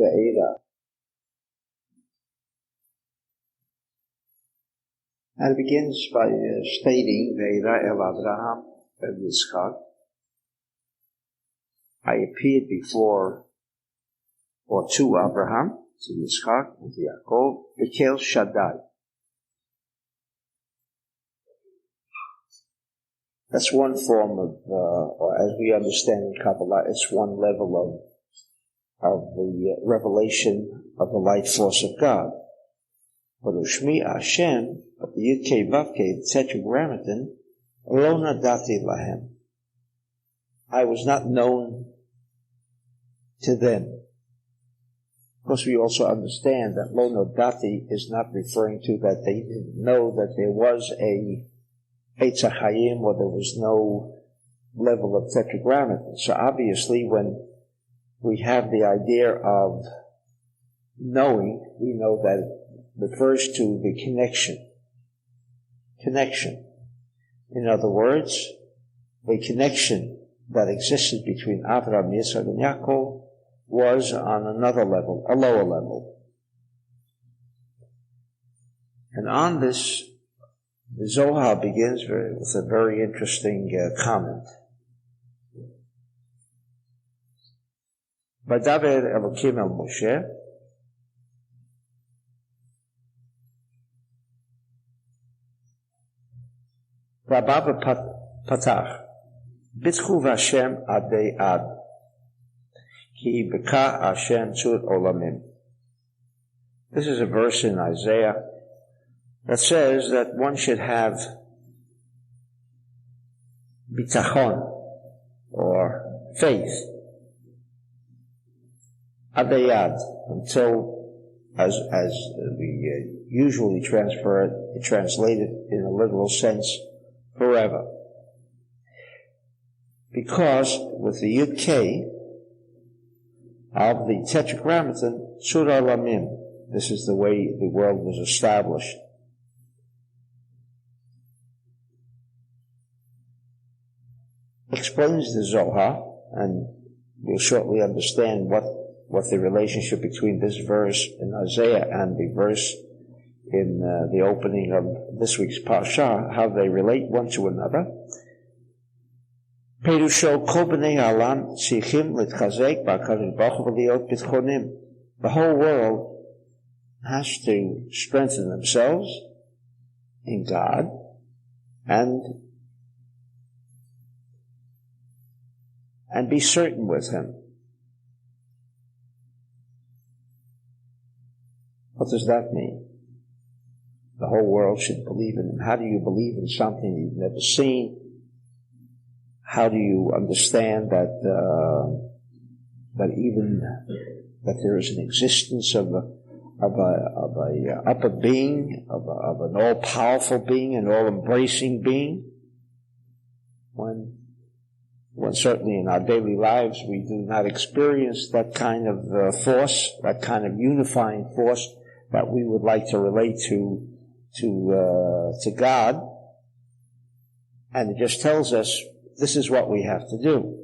Vaera. And it begins by stating, Vaera el Abraham el Yitzchak. I appeared before, or to Abraham, to Yitzchak, and to Yaakov, Bekel Shaddai. That's one form of, or as we understand in Kabbalah, it's one level of the revelation of the light force of God. But Ushmi Hashem, of the Yud-Kei Vav-Kei, the Tetragrammaton, Lo Nadati Lahem. I was not known to them. Of course, we also understand that Lo Nodati is not referring to that they didn't know that there was a Eitz HaChaim, or there was no level of Tetragrammaton. So obviously, when we have the idea of knowing, we know that it refers to the connection. Connection. In other words, a connection that existed between Avraham, Yitzchak, and Yaakov was on another level, a lower level. And on this, the Zohar begins with a very interesting comment. Vadaber Elokim el Moshe, Rabba Patach, Bitchu Vashem Adei Ad, Ki Beka Hashem Tzur Olamim. This is a verse in Isaiah that says that one should have bitachon, or faith, adayad, until, as we usually translate it in a literal sense, forever. Because with the Yud-Kei of the Tetragrammaton, Tzur Olamim, this is the way the world was established. Explains the Zohar, and we'll shortly understand what the relationship between this verse in Isaiah and the verse in the opening of this week's Parsha, how they relate one to another. Perusho kol b'nei ha'olam tzrichim litchazek b'HaKadosh Baruch Hu v'liot bitchonim. The whole world has to strengthen themselves in God and be certain with Him. What does that mean? The whole world should believe in Him. How do you believe in something you've never seen? How do you understand that there is an existence of a upper being, of an all-powerful being, an all-embracing being? When certainly in our daily lives we do not experience that kind of force, that kind of unifying force that we would like to relate to God, and it just tells us this is what we have to do.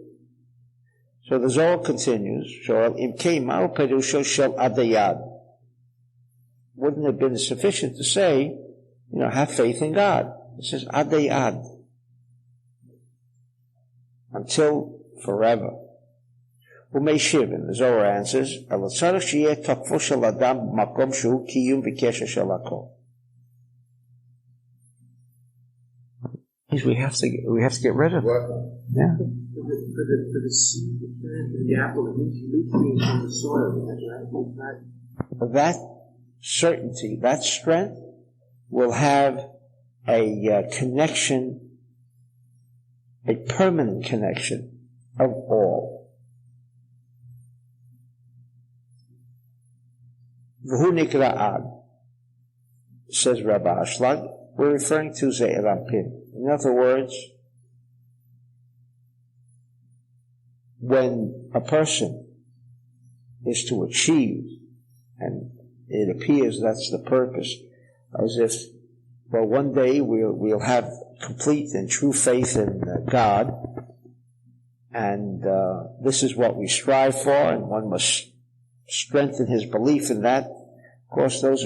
So the Zohar continues, wouldn't it have been sufficient to say, have faith in God? It says adayad, until forever. Umeshiv, and the Zohar answers, we have to get rid of it. Yeah. But that certainty, that strength, will have a connection, a permanent connection of all. V'hu nikra ad, says Rabbi Ashlag, we're referring to Ze'er Anpin. In other words, when a person is to achieve, and it appears that's the purpose, as if, well, one day we'll have complete and true faith in God, and this is what we strive for, and one must strengthen his belief in that. Of course, those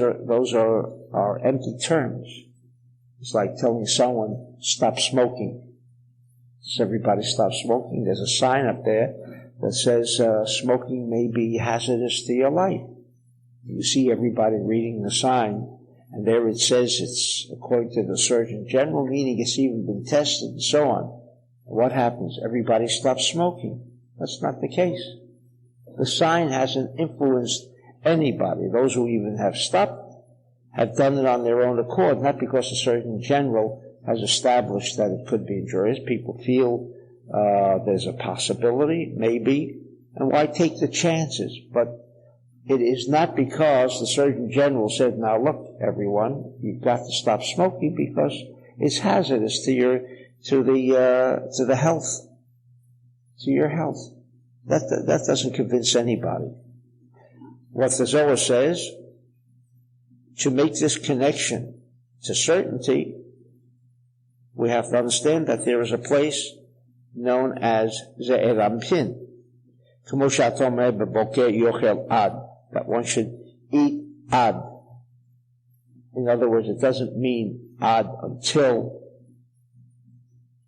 are empty terms. It's like telling someone, stop smoking. Does everybody stop smoking? There's a sign up there that says smoking may be hazardous to your life. You see everybody reading the sign, and there it says it's according to the Surgeon General, meaning it's even been tested and so on. What happens? Everybody stops smoking. That's not the case. The sign hasn't influenced anybody. Those who even have stopped have done it on their own accord, not because the Surgeon General has established that it could be injurious. People feel there's a possibility, maybe, and why take the chances? But it is not because the Surgeon General said, now look, everyone, you've got to stop smoking because it's hazardous to your health, to your health. That doesn't convince anybody. What the Zohar says, to make this connection to certainty, we have to understand that there is a place known as Ze'er Ampin. That one should eat ad. In other words, it doesn't mean ad until,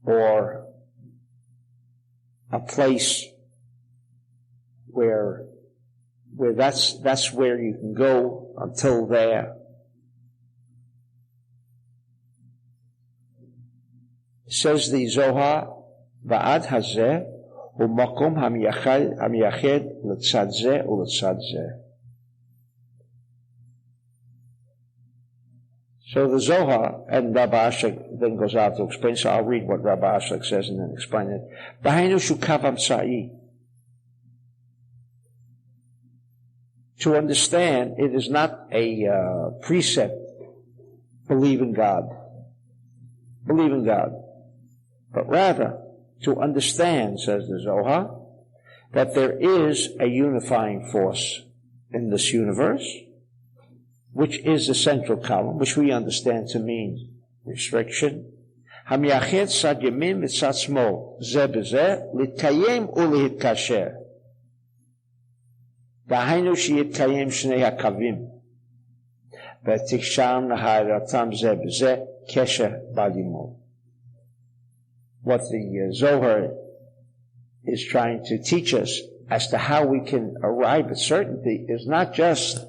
or a place where that's where you can go until there. Says the Zohar, Va'ad hazeh u'makom hamiyached l'tzad zeh u'l'tzad zeh. So the Zohar, and Rabbi Ashlag then goes out to explain, so I'll read what Rabbi Ashlag says and then explain it. B'hainu shukav amsa'i. To understand, it is not a precept, believe in God. Believe in God. But rather, to understand, says the Zohar, that there is a unifying force in this universe, which is the central column, which we understand to mean restriction. Hamiyached sad yamin v'tzad shmol, zeh b'zeh, litkayem u'lihitkasher. Da'hainu shiyitkayem shnei hakavim, v'tiksham nahayratam zeh b'zeh, kesher balimot. What the Zohar is trying to teach us as to how we can arrive at certainty is not just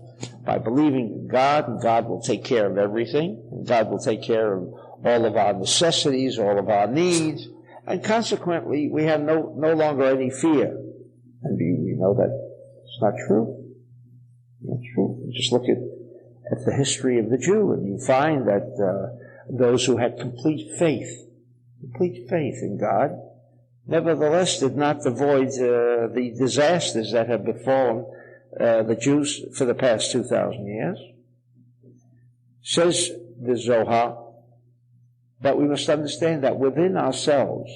by believing in God, and God will take care of everything, and God will take care of all of our necessities, all of our needs, and consequently we have no longer any fear. And we know that it's not true. It's not true. Just look at the history of the Jew, and you find that those who had complete faith in God, nevertheless did not avoid the disasters that have befallen the Jews for the past 2,000 years. Says the Zohar that we must understand that within ourselves,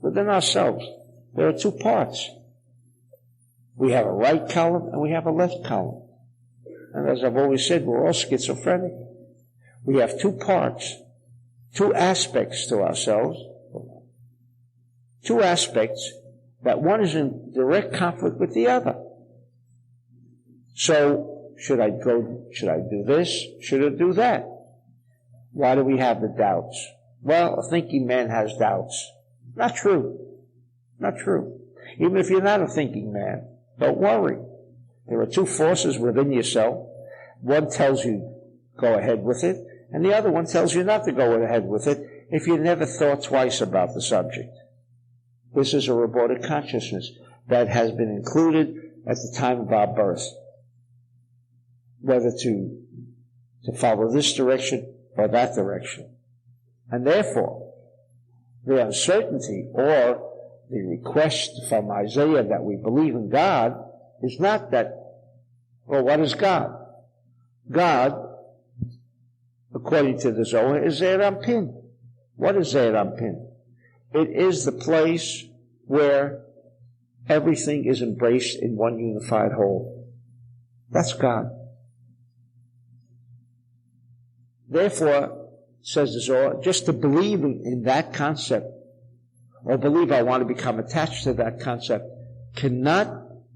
there are two parts. We have a right column and we have a left column. And as I've always said, we're all schizophrenic. We have two parts, two aspects to ourselves, two aspects that one is in direct conflict with the other. So, should I do this? Should I do that? Why do we have the doubts? Well, a thinking man has doubts. Not true. Not true. Even if you're not a thinking man, don't worry. There are two forces within yourself. One tells you, go ahead with it, and the other one tells you not to go ahead with it if you never thought twice about the subject. This is a robotic consciousness that has been included at the time of our birth. Whether to follow this direction or that direction. And therefore, the uncertainty or the request from Isaiah that we believe in God is not that, well, what is God? God, according to the Zohar, is Ze'er Ampin. What is Ze'er Ampin? It is the place where everything is embraced in one unified whole. That's God. Therefore, says the Zohar, just to believe in that concept, or believe I want to become attached to that concept, cannot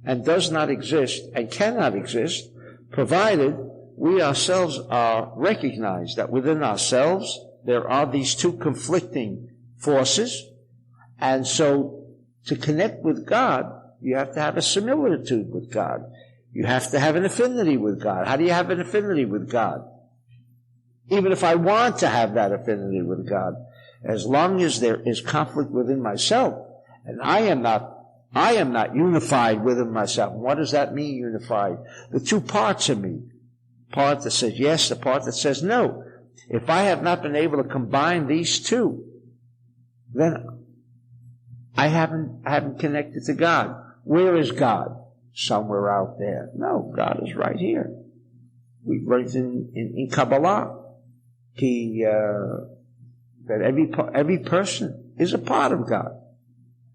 and does not exist and cannot exist, provided we ourselves are recognized that within ourselves there are these two conflicting forces, and so to connect with God, you have to have a similitude with God. You have to have an affinity with God. How do you have an affinity with God? Even if I want to have that affinity with God, as long as there is conflict within myself, and I am not unified within myself. What does that mean, unified? The two parts of me. The part that says yes, the part that says no. If I have not been able to combine these two, then I haven't connected to God. Where is God? Somewhere out there. No, God is right here. We write in Kabbalah that every person is a part of God.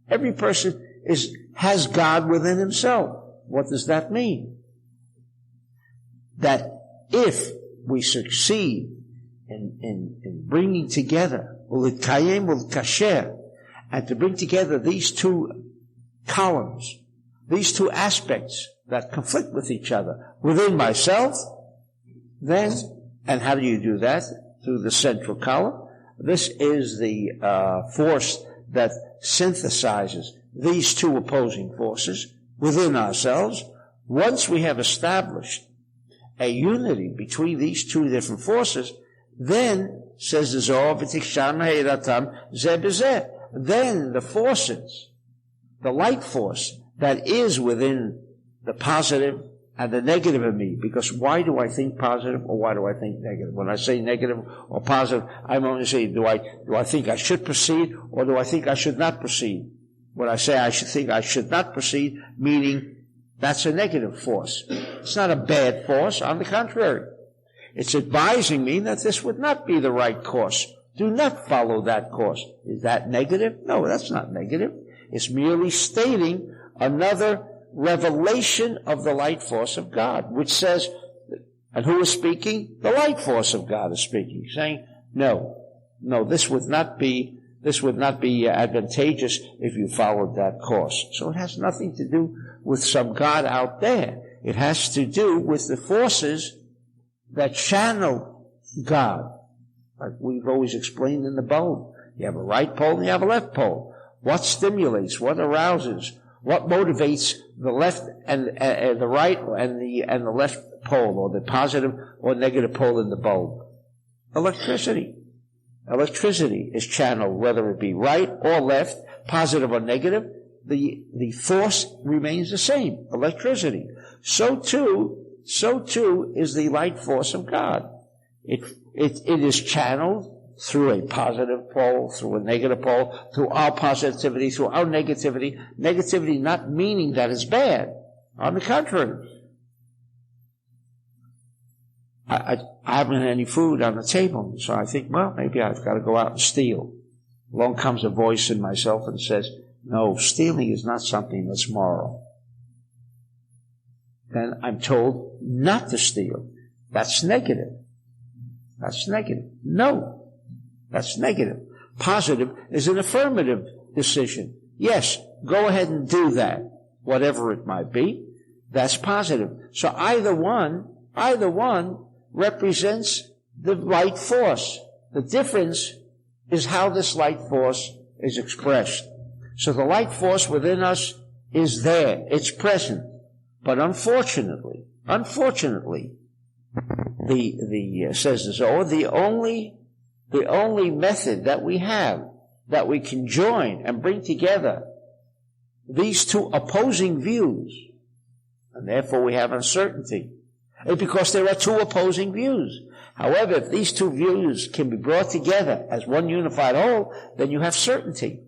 Every person has God within himself. What does that mean? That if we succeed in bringing together, and to bring together these two columns, these two aspects that conflict with each other within myself, then, and how do you do that? Through the central column. This is the force that synthesizes these two opposing forces within ourselves. Once we have established a unity between these two different forces, then, says the Zohar, then the forces, the light force that is within the positive and the negative in me, because why do I think positive or why do I think negative? When I say negative or positive, I'm only saying, do I think I should proceed or do I think I should not proceed? When I say I should not proceed, meaning that's a negative force. It's not a bad force. On the contrary, it's advising me that this would not be the right course. Do not follow that course. Is that negative? No, that's not negative. It's merely stating another revelation of the light force of God, which says, and who is speaking? The light force of God is speaking, saying, no, this would not be advantageous if you followed that course. So it has nothing to do with some God out there. It has to do with the forces that channel God. Like we've always explained in the bulb. You have a right pole and you have a left pole. What stimulates, what arouses, what motivates the left and the right and the left pole, or the positive or negative pole in the bulb? Electricity. Electricity is channeled, whether it be right or left, positive or negative. The force remains the same. Electricity. So too is the light force of God. It is channeled through a positive pole, through a negative pole, through our positivity, through our negativity. Negativity not meaning that it's bad. On the contrary. I haven't had any food on the table, so I think, well, maybe I've got to go out and steal. Along comes a voice in myself and says, no, stealing is not something that's moral. Then I'm told not to steal. That's negative. That's negative. No, that's negative. Positive is an affirmative decision. Yes, go ahead and do that, whatever it might be. That's positive. So either one represents the light force. The difference is how this light force is expressed. So the light force within us is there. It's present. But unfortunately, says the Zohar, the only method that we have, that we can join and bring together these two opposing views, and therefore we have uncertainty, is because there are two opposing views. However, if these two views can be brought together as one unified whole, then you have certainty.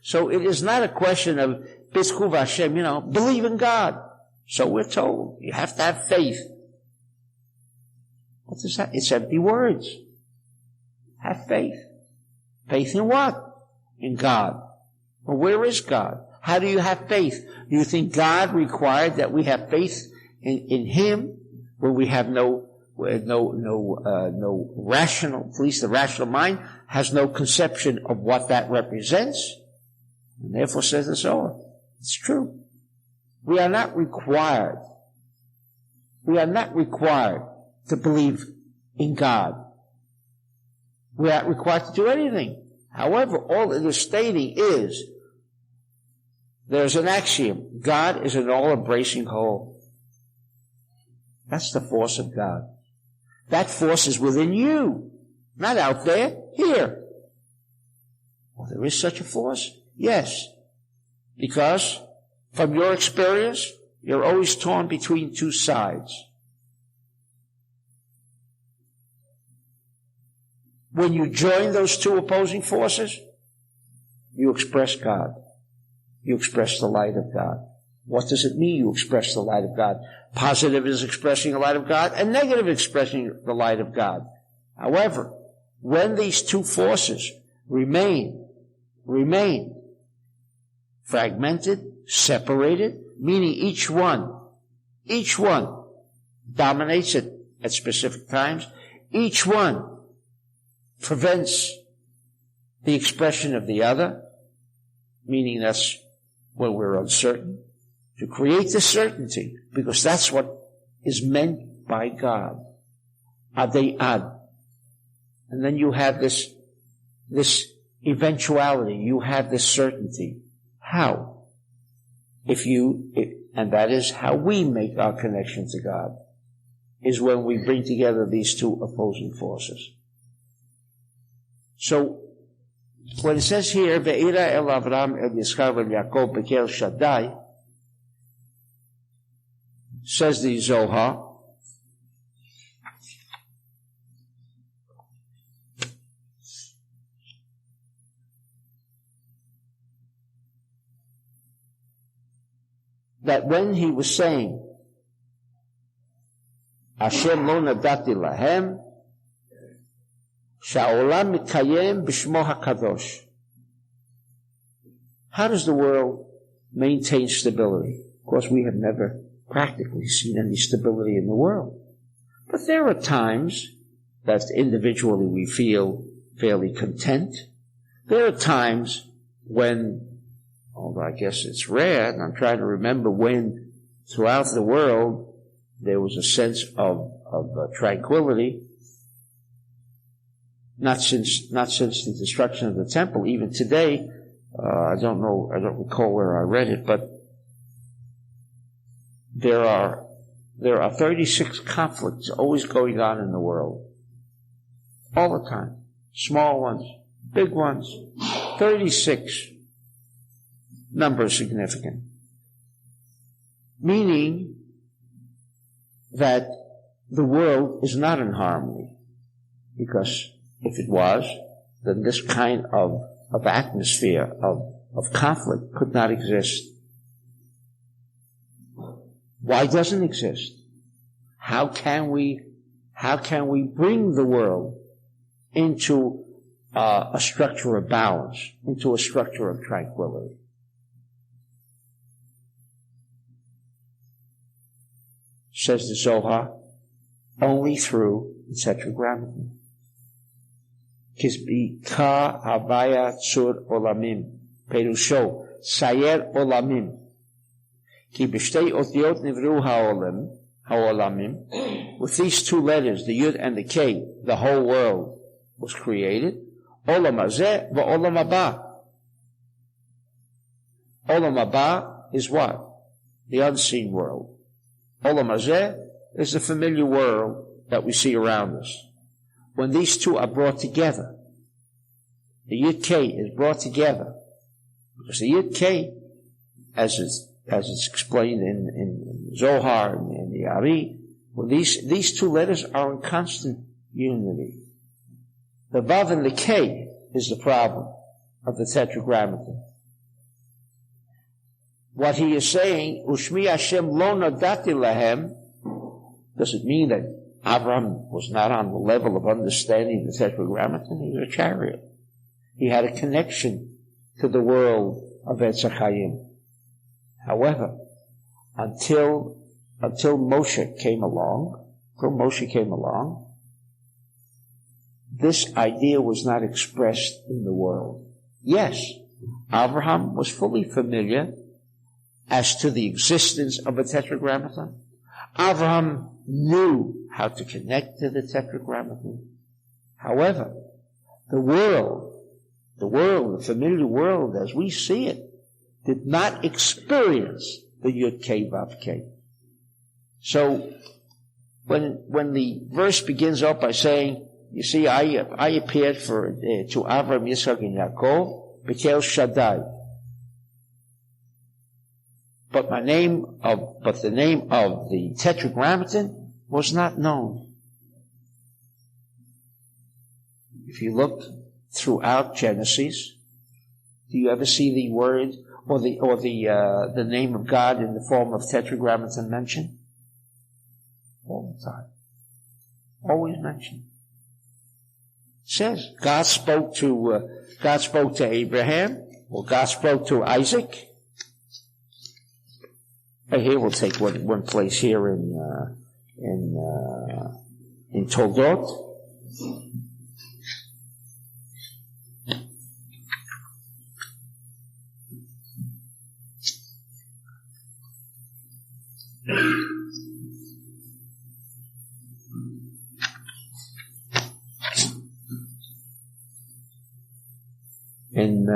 So it is not a question of Bizchuv Hashem, believe in God. So we're told, you have to have faith. What is that? It's empty words. Have faith. Faith in what? In God. Well, where is God? How do you have faith? Do you think God required that we have faith in Him when we have no rational, at least the rational mind has no conception of what that represents? And therefore says the Zohar, it's true. We are not required. We are not required to believe in God. We are not required to do anything. However, all it is stating is there's an axiom. God is an all-embracing whole. That's the force of God. That force is within you, not out there, here. Well, there is such a force? Yes. Because from your experience, you're always torn between two sides. When you join those two opposing forces, you express God. You express the light of God. What does it mean you express the light of God? Positive is expressing the light of God, and negative expressing the light of God. However, when these two forces remain fragmented, separated, meaning each one dominates it at specific times, each one prevents the expression of the other, meaning that's when we're uncertain, to create the certainty, because that's what is meant by God. Adei ad. And then you have this eventuality, you have this certainty. How? And that is how we make our connection to God, is when we bring together these two opposing forces. So, when it says here, Ve'ira el Avram el Yitzchak el Yaakov bekel Shaddai, says the Zohar, that when he was saying, Hashem lo nadati lahem, Sha'olam mikayem b'shmo hakadosh. How does the world maintain stability? Of course, we have never practically seen any stability in the world. But there are times that individually we feel fairly content. There are times when, although I guess it's rare, and I'm trying to remember when throughout the world there was a sense of tranquility. Not since the destruction of the temple. Even today, I don't recall where I read it, but there are 36 conflicts always going on in the world. All the time. Small ones, big ones, 36. Number significant. Meaning that the world is not in harmony, because if it was, then this kind of atmosphere of conflict could not exist. Why doesn't it exist? How can we bring the world into a structure of balance, into a structure of tranquility? Says the Zohar, only through the Tetragrammaton. Kisbi ka havaya tzur olamim. Perusho, sayer olamim. Ki b'shtei otiot nivru ha'olamim. With these two letters, the Yud and the K, the whole world was created. Olam hazeh v'olam haba. Olam haba is what? The unseen world. Olam hazeh is the familiar world that we see around us. When these two are brought together, the Yud K is brought together, because the Yud K, as it's explained in Zohar and in the Ari, well, these two letters are in constant unity. The Vav and the K is the problem of the Tetragrammaton. What he is saying, Ushmi Hashem lo nadati lahem, does it mean that Abraham was not on the level of understanding the Tetragrammaton? He was a chariot. He had a connection to the world of Etz HaChaim. However, until Moshe came along, this idea was not expressed in the world. Yes, Abraham was fully familiar as to the existence of a tetragrammaton. Abraham knew how to connect to the tetragrammaton. However, the familiar world as we see it, did not experience the Yud Kei Vav Kei. So, when the verse begins up by saying, you see, I appeared to Avram, Yitzchak, and Yaakov, Bekel Shaddai. But the name of the tetragrammaton was not known. If you look throughout Genesis, do you ever see the word or the name of God in the form of tetragrammaton mentioned? All the time. Always mentioned. It says God spoke to Abraham, or God spoke to Isaac. And here we'll take one place here in Toldot. In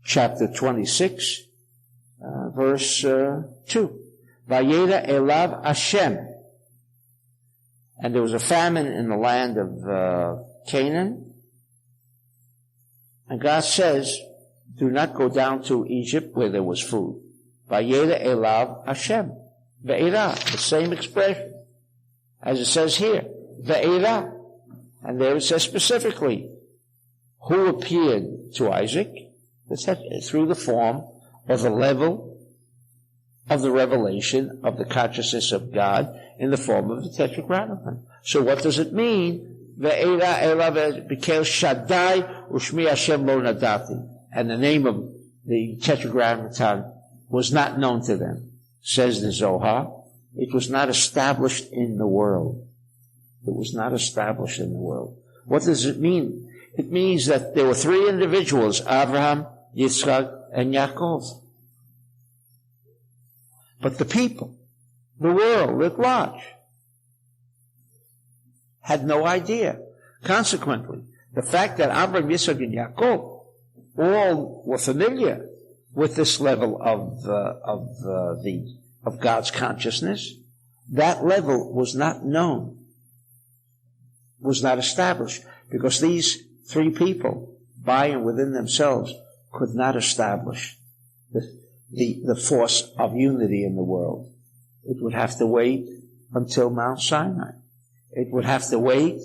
chapter 26, verse 2. Vayera elav Hashem. And there was a famine in the land of Canaan. And God says, do not go down to Egypt where there was food. Vayera elav Hashem. Ve'era, the same expression as it says here. Ve'era. And there it says specifically, who appeared to Isaac through the form or the level of the revelation of the consciousness of God in the form of the tetragrammaton. So what does it mean? Ve'era elav Bekel Shaddai u'shmi Hashem lo nadati. And the name of the tetragrammaton was not known to them. Says the Zohar, it was not established in the world. It was not established in the world. What does it mean? It means that there were three individuals, Abraham, Yitzchak, and Yaakov. But the people, the world at large, had no idea. Consequently, the fact that Abraham, Yitzchak, and Yaakov all were familiar with this level of God's consciousness, that level was not known, was not established, because these three people, by and within themselves, could not establish the force of unity in the world. It would have to wait until Mount Sinai. It would have to wait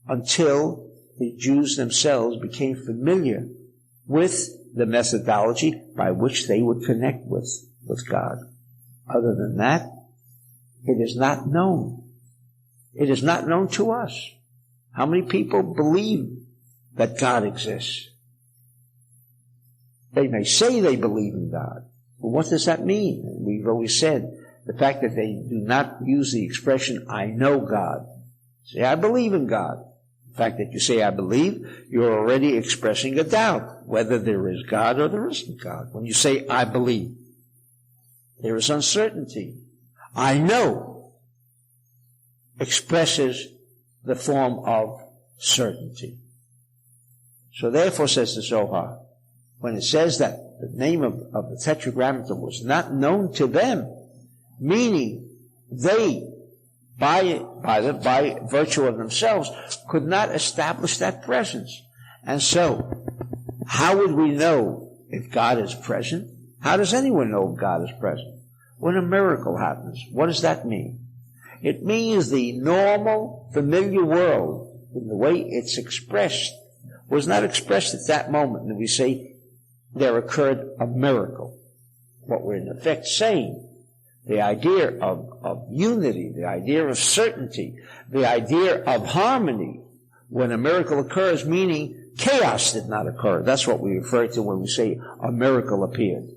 until the Jews themselves became familiar with the methodology by which they would connect with God. Other than that, it is not known. It is not known to us. How many people believe that God exists? They may say they believe in God, but what does that mean? We've always said the fact that they do not use the expression, I know God. Say, I believe in God. The fact that you say, I believe, you're already expressing a doubt whether there is God or there isn't God. When you say, I believe, there is uncertainty. I know expresses the form of certainty. So therefore, says the Zohar, when it says that the name of the tetragrammaton was not known to them, meaning they, by virtue of themselves, could not establish that presence. And so, how would we know if God is present? How does anyone know if God is present? When a miracle happens, what does that mean? It means the normal, familiar world, in the way it's expressed, was not expressed at that moment. And we say there occurred a miracle. What we're in effect saying, the idea of unity, the idea of certainty, the idea of harmony, when a miracle occurs, meaning chaos did not occur. That's what we refer to when we say a miracle appeared.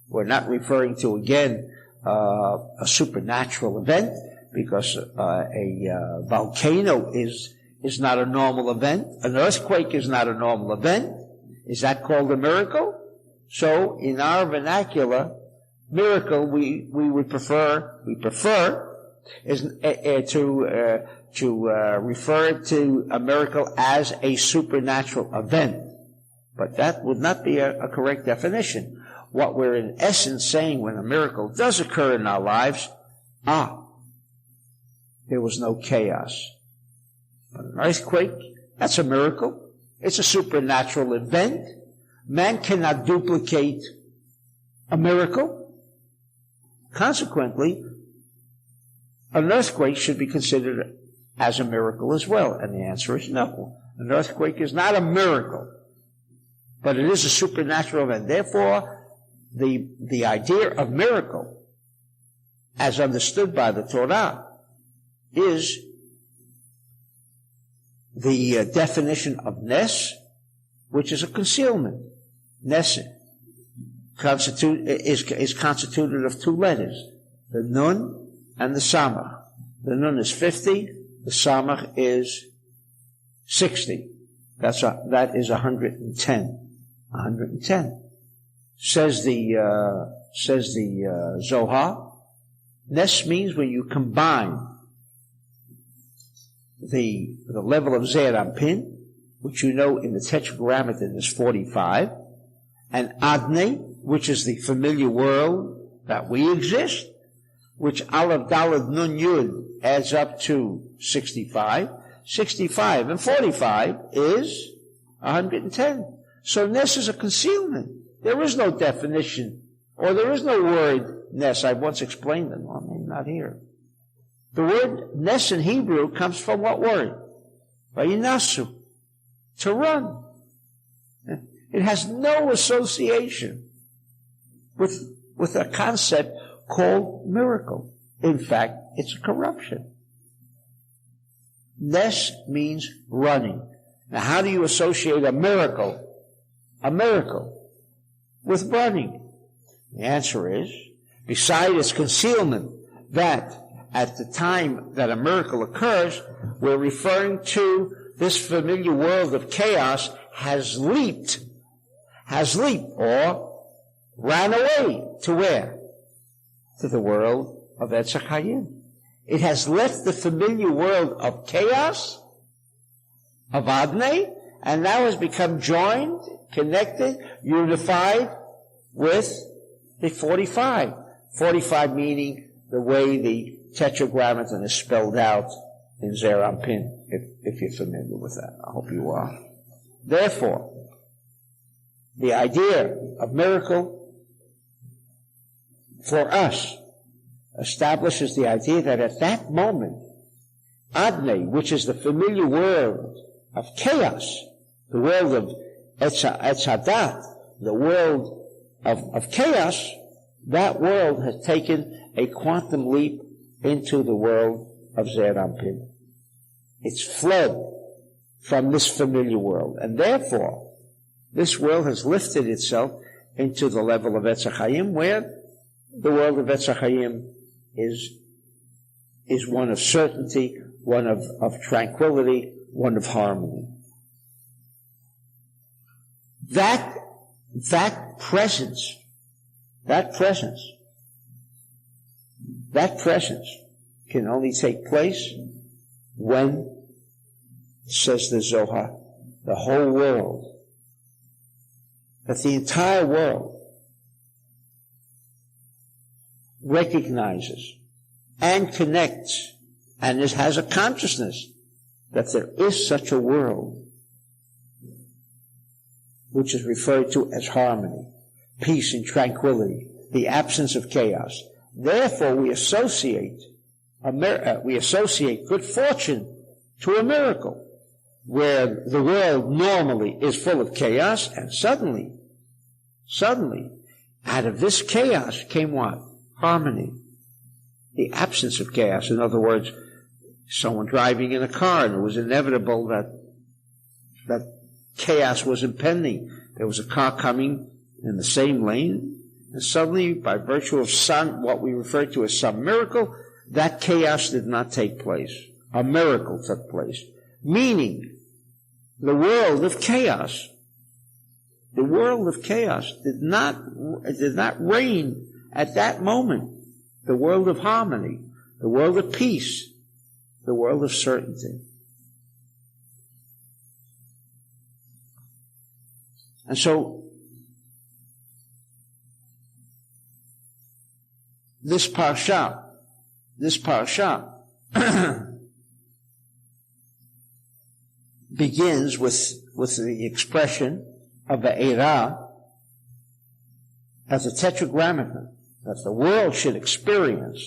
We're not referring to, again, a supernatural event, because a volcano is not a normal event. An earthquake is not a normal event. Is that called a miracle? So, in our vernacular, miracle we prefer is to refer to a miracle as a supernatural event. But that would not be a correct definition. What we're in essence saying when a miracle does occur in our lives, there was no chaos. But an earthquake, that's a miracle. It's a supernatural event. Man cannot duplicate a miracle. Consequently, an earthquake should be considered as a miracle as well. And the answer is no. An earthquake is not a miracle, but it is a supernatural event. Therefore, the idea of miracle, as understood by the Torah, is the definition of nes, which is a concealment. Nes is constituted of two letters, the nun and the samach. The nun is 50, the samach is 60. That is 110. 110. Says the Zohar, nes means when you combine the level of Zeir Anpin, which you know in the Tetragrammaton is 45, and Adnei, which is the familiar world that we exist, which Aleph Daled Nun Yud adds up to 65. 65 and 45 is 110. So nes is a concealment. There is no definition, or there is no word nes. I once explained it. Well, maybe not here. The word nes in Hebrew comes from what word? Vayinasu, to run. It has no association with a concept called miracle. In fact, it's a corruption. Nes means running. Now, how do you associate a miracle with running? The answer is, beside its concealment, that at the time that a miracle occurs, we're referring to this familiar world of chaos has leaped, or ran away to where? To the world of Etz HaChayim. It has left the familiar world of chaos, of Adnei, and now has become joined, connected, unified with the 45. 45 meaning the way the Tetragrammaton is spelled out in Zeir Anpin, if you're familiar with that. I hope you are. Therefore, the idea of miracle for us establishes the idea that at that moment, Adnei, which is the familiar world of chaos, the world of Etz Hadat, the world of chaos, that world has taken a quantum leap into the world of Zeir Anpin. It's fled from this familiar world, and therefore, this world has lifted itself into the level of Etz HaChayim, where the world of Etz HaChayim is one of certainty, one of tranquility, one of harmony. That presence can only take place when, says the Zohar, the whole world, that the entire world recognizes and connects and has a consciousness that there is such a world, which is referred to as harmony, peace and tranquility, the absence of chaos. Therefore, we associate good fortune to a miracle, where the world normally is full of chaos, and suddenly, out of this chaos came what? Harmony. The absence of chaos. In other words, someone driving in a car, and it was inevitable that chaos was impending. There was a car coming in the same lane, and suddenly, by virtue of what we refer to as some miracle, that chaos did not take place. A miracle took place. Meaning, the world of chaos did not reign at that moment, the world of harmony, the world of peace, the world of certainty. And so, this parsha begins with the expression of Vaera as a tetragrammaton that the world should experience.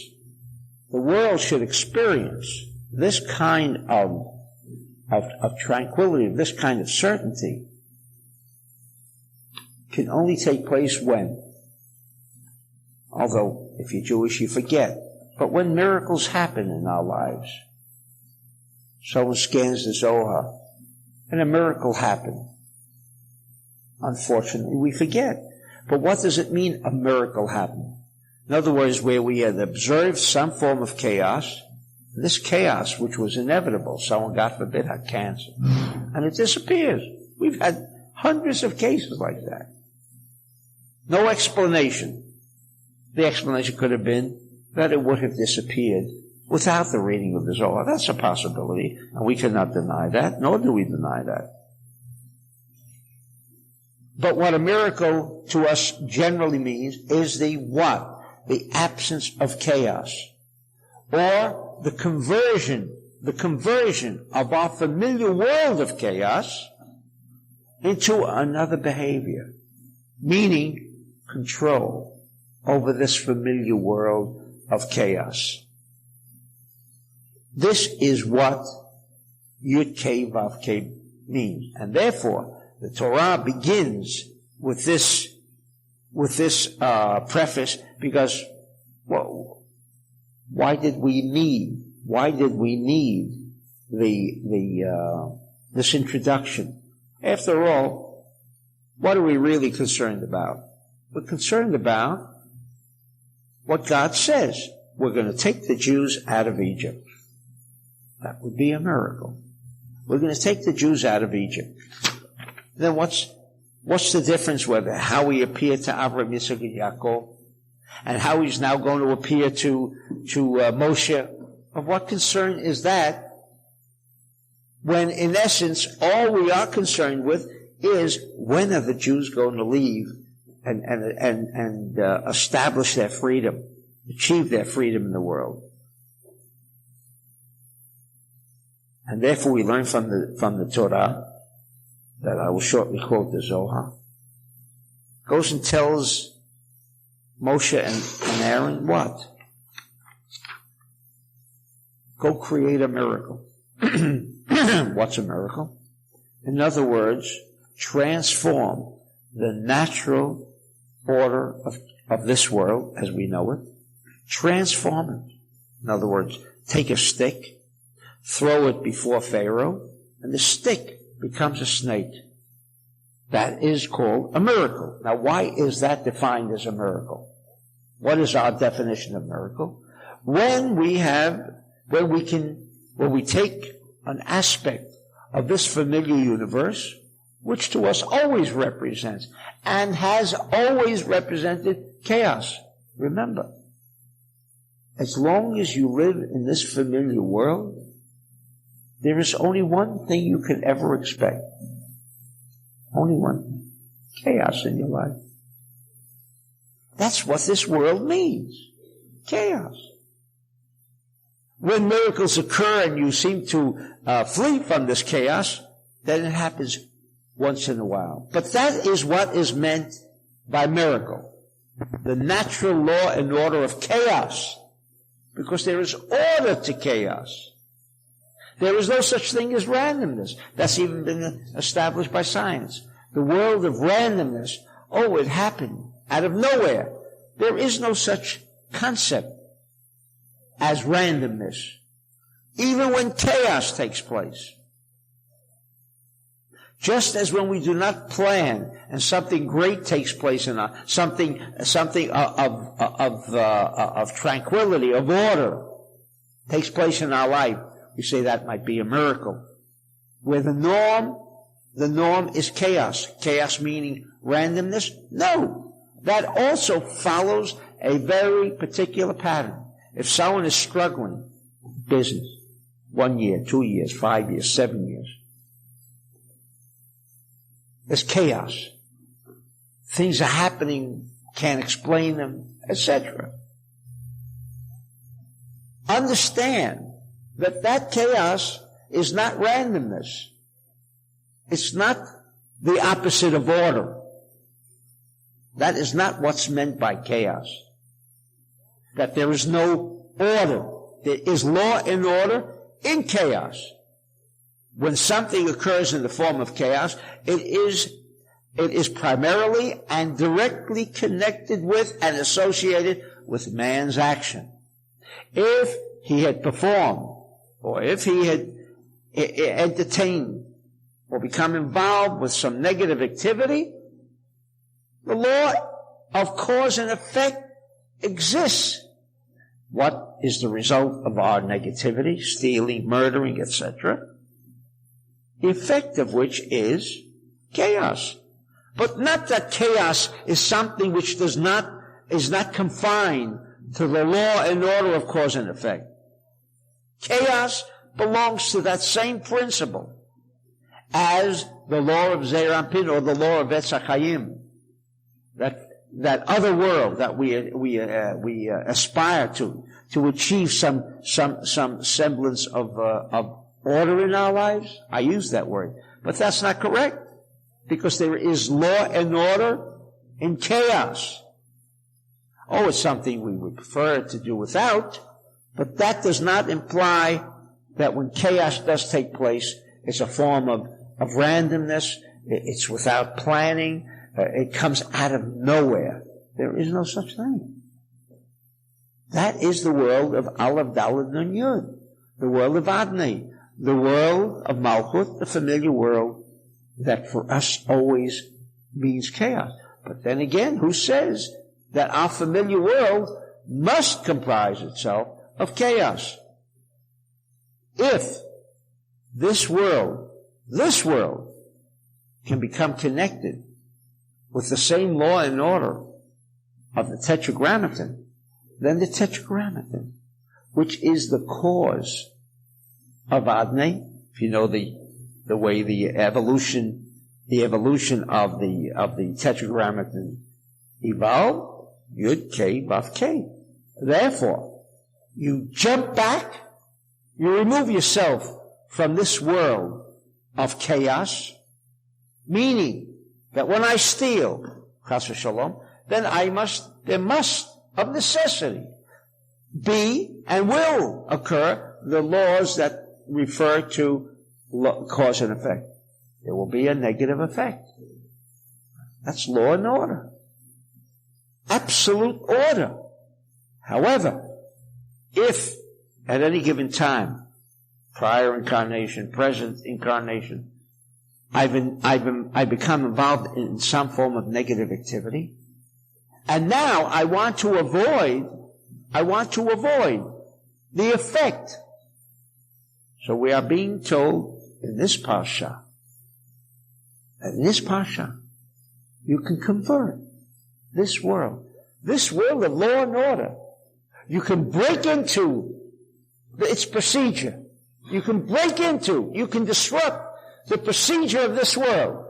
The world should experience this kind of tranquility, this kind of certainty can only take place when, although if you're Jewish you forget, but when miracles happen in our lives. Someone scans the Zohar and a miracle happened. Unfortunately, we forget. But what does it mean, a miracle happened? In other words, where we had observed some form of chaos, this chaos, which was inevitable, someone, God forbid, had cancer, and it disappears. We've had hundreds of cases like that. No explanation. The explanation could have been that it would have disappeared without the reading of the Zohar. That's a possibility, and we cannot deny that, nor do we deny that. But what a miracle to us generally means is the what? The absence of chaos. Or the conversion of our familiar world of chaos into another behavior, meaning control over this familiar world of chaos. This is what Yud Kei Vav Kei means. And therefore, the Torah begins with this preface because, well, why did we need this introduction? After all, what are we really concerned about? We're concerned about what God says. We're going to take the Jews out of Egypt. That would be a miracle. We're going to take the Jews out of Egypt. Then what's the difference whether how he appeared to Avraham, Yitzchak, and Yaakov, and how he's now going to appear to Moshe? Of what concern is that when in essence all we are concerned with is when are the Jews going to leave and establish their freedom, achieve their freedom in the world? And therefore we learn from the Torah that I will shortly quote the Zohar, goes and tells Moshe and Aaron what? Go create a miracle. What's a miracle? In other words, transform the natural order of this world as we know it. Transform it. In other words, take a stick, throw it before Pharaoh, and the stick becomes a snake. That is called a miracle. Now, why is that defined as a miracle? What is our definition of miracle? When we take an aspect of this familiar universe, which to us always represents and has always represented chaos. Remember, as long as you live in this familiar world, there is only one thing you can ever expect. Only one thing. Chaos in your life. That's what this world means. Chaos. When miracles occur and you seem to flee from this chaos, then it happens once in a while. But that is what is meant by miracle. The natural law and order of chaos. Because there is order to chaos. There is no such thing as randomness. That's even been established by science. The world of randomness, it happened out of nowhere. There is no such concept as randomness. Even when chaos takes place. Just as when we do not plan and something great takes place in something of tranquility, of order takes place in our life, we say that might be a miracle. Where the norm is chaos. Chaos meaning randomness? No. That also follows a very particular pattern. If someone is struggling with business, 1 year, 2 years, 5 years, 7 years, there's chaos. Things are happening, can't explain them, etc. Understand that chaos is not randomness. It's not the opposite of order. That is not what's meant by chaos. That there is no order. There is law and order in chaos. When something occurs in the form of chaos, it is primarily and directly connected with and associated with man's action. If he had performed, or if he had entertained, or become involved with some negative activity, the law of cause and effect exists. What is the result of our negativity? Stealing, murdering, etc. The effect of which is chaos. But not that chaos is something which is not confined to the law and order of cause and effect. Chaos belongs to that same principle as the law of Zeir Anpin or the law of Etz HaChaim. That other world that we aspire to achieve some semblance of order in our lives. I use that word, but that's not correct, because there is law and order in chaos. Oh, it's something we would prefer to do without, but that does not imply that when chaos does take place, it's a form of randomness. It's without planning. It comes out of nowhere. There is no such thing. That is the world of Aleph, Daled, Nun, Yud. The world of Adnei. The world of Malchut, the familiar world that for us always means chaos. But then again, who says that our familiar world must comprise itself of chaos? If this world can become connected with the same law and order of the Tetragrammaton, then the Tetragrammaton, which is the cause of Adnei, if you know the way the evolution of the Tetragrammaton evolved, Yud K Vav K. Therefore, you jump back, you remove yourself from this world of chaos, meaning that when I steal, chas v'shalom, then there must, of necessity, be and will occur the laws that refer to cause and effect. There will be a negative effect. That's law and order. Absolute order. However, if at any given time, prior incarnation, present incarnation, I become involved in some form of negative activity, and now I want to avoid the effect. So we are being told in this Parsha, you can convert this world of law and order. You can break into its procedure. You can disrupt the procedure of this world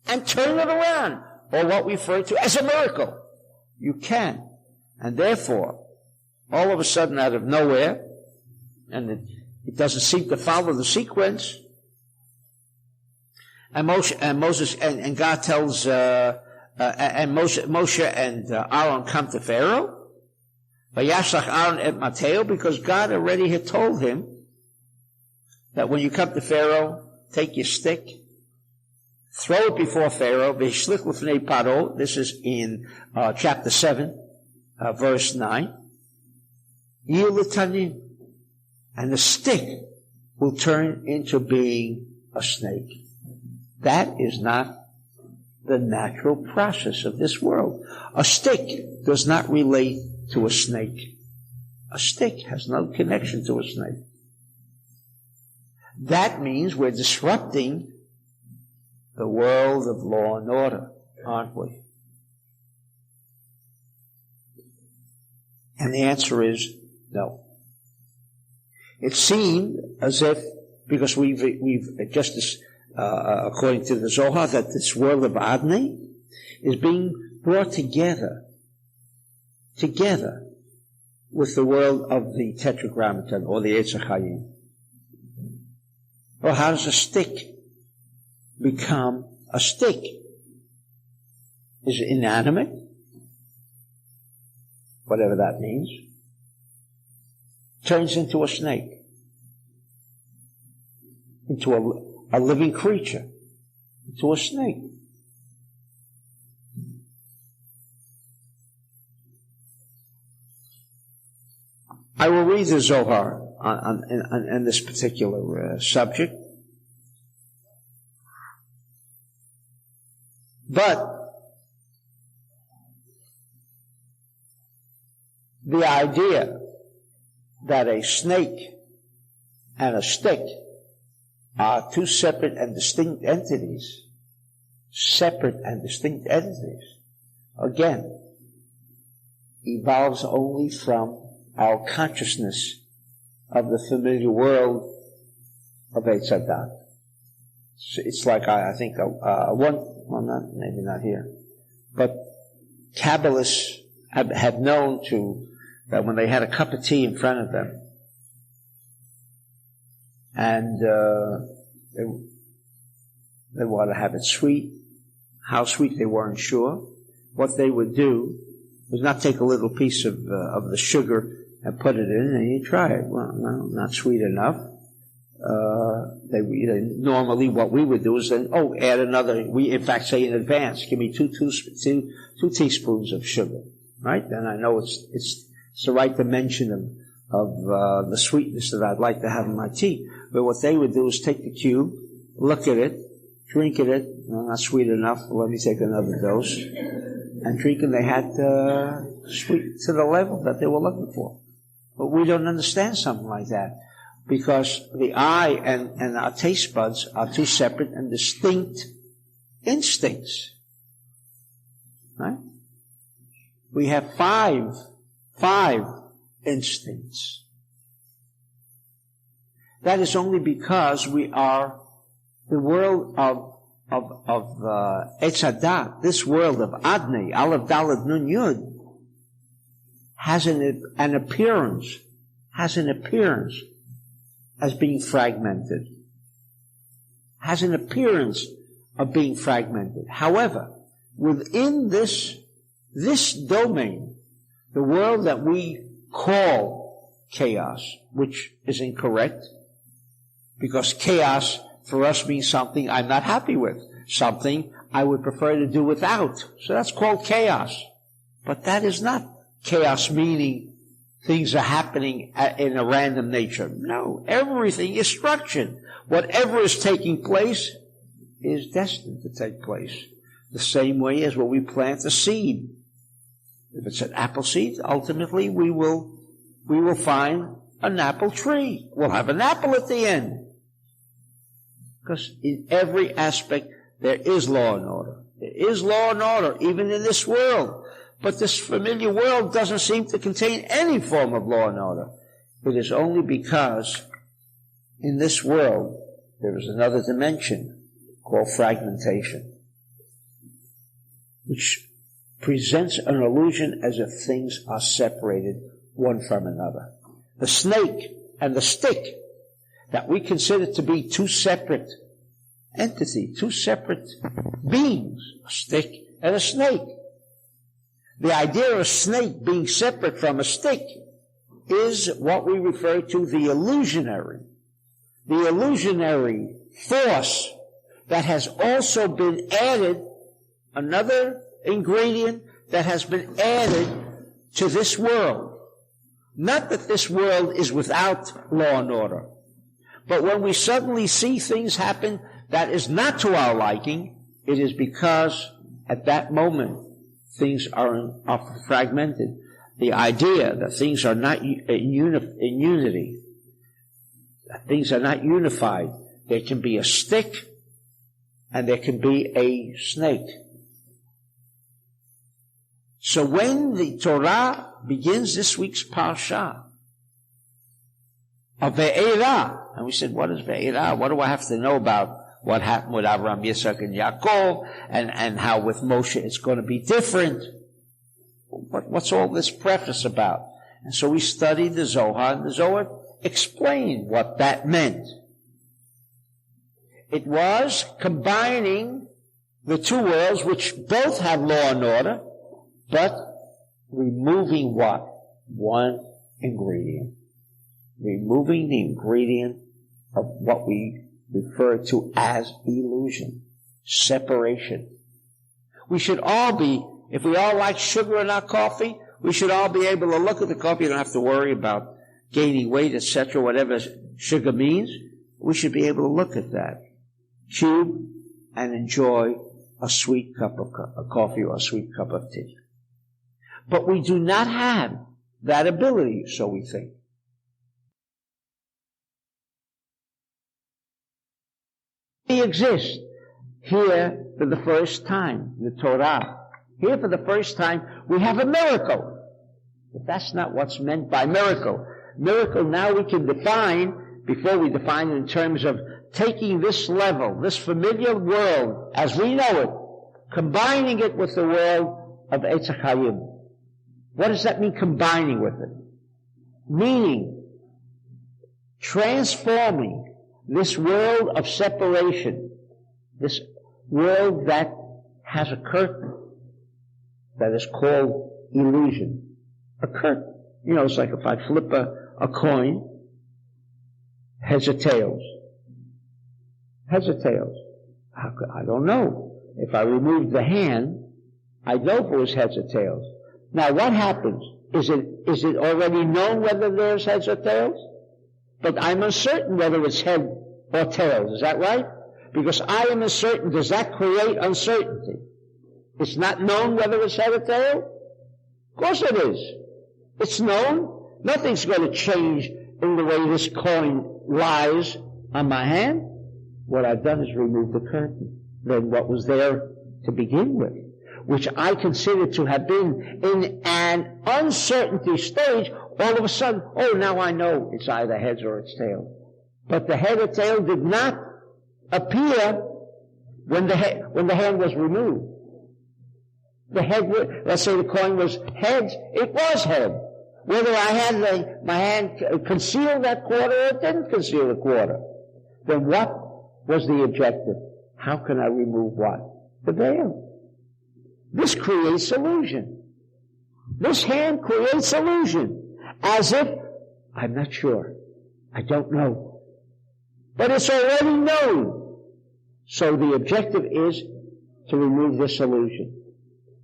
and turn it around, or what we refer to as a miracle. You can. And therefore, all of a sudden out of nowhere, and it doesn't seem to follow the sequence, and Moses and God tells, and Moshe and Aaron come to Pharaoh, Vayashlach Aaron et Mateo, because God already had told him that when you come to Pharaoh, take your stick, throw it before Pharaoh, v'hishlich l'fnei paro. This is in chapter 7, verse 9. Yil l'tanin, and the stick will turn into being a snake. That is not the natural process of this world. A stick does not relate to a snake. A stick has no connection to a snake. That means we're disrupting the world of law and order, aren't we? And the answer is no. It seemed as if, because we've just according to the Zohar, that this world of Adnei is being brought together with the world of the Tetragrammaton or the Eitz HaChaim. Well, how does a stick become a stick? Is it inanimate? Whatever that means. Turns into a snake. Into a living creature. Into a snake. I will read the Zohar on this particular subject. But the idea that a snake and a stick are two separate and distinct entities, again, evolves only from our consciousness of the familiar world of Eitz Hadat. It's like, I think, maybe not here, but Kabbalists have known that when they had a cup of tea in front of them, and they wanted to have it sweet, how sweet they weren't sure, what they would do was not take a little piece of the sugar and put it in, and you try it. Well, no, not sweet enough. Normally what we would do is then, add another, we in fact say in advance, give me two teaspoons of sugar, right? Then I know it's the right dimension of the sweetness that I'd like to have in my tea. But what they would do is take the cube, look at it, drink it, not sweet enough, let me take another dose, and drink, and they had sweet to the level that they were looking for. But we don't understand something like that, because the eye and our taste buds are two separate and distinct instincts. Right? We have five instincts. That is only because we are the world of Eitz Hadat, this world of Adnei, Aleph Dalet Nun Yud, has an appearance as being fragmented. Has an appearance of being fragmented. However, within this domain, the world that we call chaos, which is incorrect, because chaos for us means something I'm not happy with, something I would prefer to do without. So that's called chaos. But that is not chaos, meaning things are happening in a random nature. No, everything is structured. Whatever is taking place is destined to take place. The same way as when we plant a seed. If it's an apple seed, ultimately we will find an apple tree. We'll have an apple at the end. Because in every aspect there is law and order. There is law and order, even in this world. But this familiar world doesn't seem to contain any form of law and order. It is only because in this world there is another dimension called fragmentation, which presents an illusion as if things are separated one from another. The snake and the stick that we consider to be two separate entities, two separate beings, a stick and a snake. The idea of a snake being separate from a stick is what we refer to the illusionary force that has also been added, another ingredient that has been added to this world. Not that this world is without law and order, but when we suddenly see things happen that is not to our liking, it is because at that moment things are fragmented. The idea that things are not in unity, that things are not unified. There can be a stick and there can be a snake. So when the Torah begins this week's Parsha of Vaera, and we said, what is Vaera? What do I have to know about what happened with Abraham, Yitzchak, and Yaakov, and how with Moshe it's going to be different? What's all this preface about? And so we studied the Zohar, and the Zohar explained what that meant. It was combining the two worlds, which both have law and order, but removing what? One ingredient. Removing the ingredient of what we refer to as illusion, separation. We should all be, if we all like sugar in our coffee, we should all be able to look at the coffee. You don't have to worry about gaining weight, etc., whatever sugar means. We should be able to look at that cube and enjoy a sweet cup of coffee or a sweet cup of tea. But we do not have that ability, so we think. We exist here for the first time, the Torah. Here for the first time, we have a miracle. But that's not what's meant by miracle. Miracle now we can define, before we define it in terms of taking this level, this familiar world as we know it, combining it with the world of Eitz HaChaim. What does that mean, combining with it? Meaning, transforming this world of separation, this world that has a curtain that is called illusion. A curtain. You know, it's like if I flip a coin, heads or tails. Heads or tails. I don't know. If I remove the hand, I know if it was heads or tails. Now what happens? Is it already known whether there's heads or tails? But I'm uncertain whether it's head or tails. Is that right? Because I am uncertain. Does that create uncertainty? It's not known whether it's head or tail? Of course it is. It's known. Nothing's going to change in the way this coin lies on my hand. What I've done is remove the curtain. Then what was there to begin with, which I consider to have been in an uncertainty stage, all of a sudden, oh, now I know it's either heads or it's tails. But the head or tail did not appear when the hand was removed. The head, let's say the coin was heads, it was head. Whether I had my hand conceal that quarter or it didn't conceal the quarter. Then what was the objective? How can I remove what? The veil. This creates illusion. This hand creates illusion. As if, I'm not sure. I don't know. But it's already known. So the objective is to remove this illusion.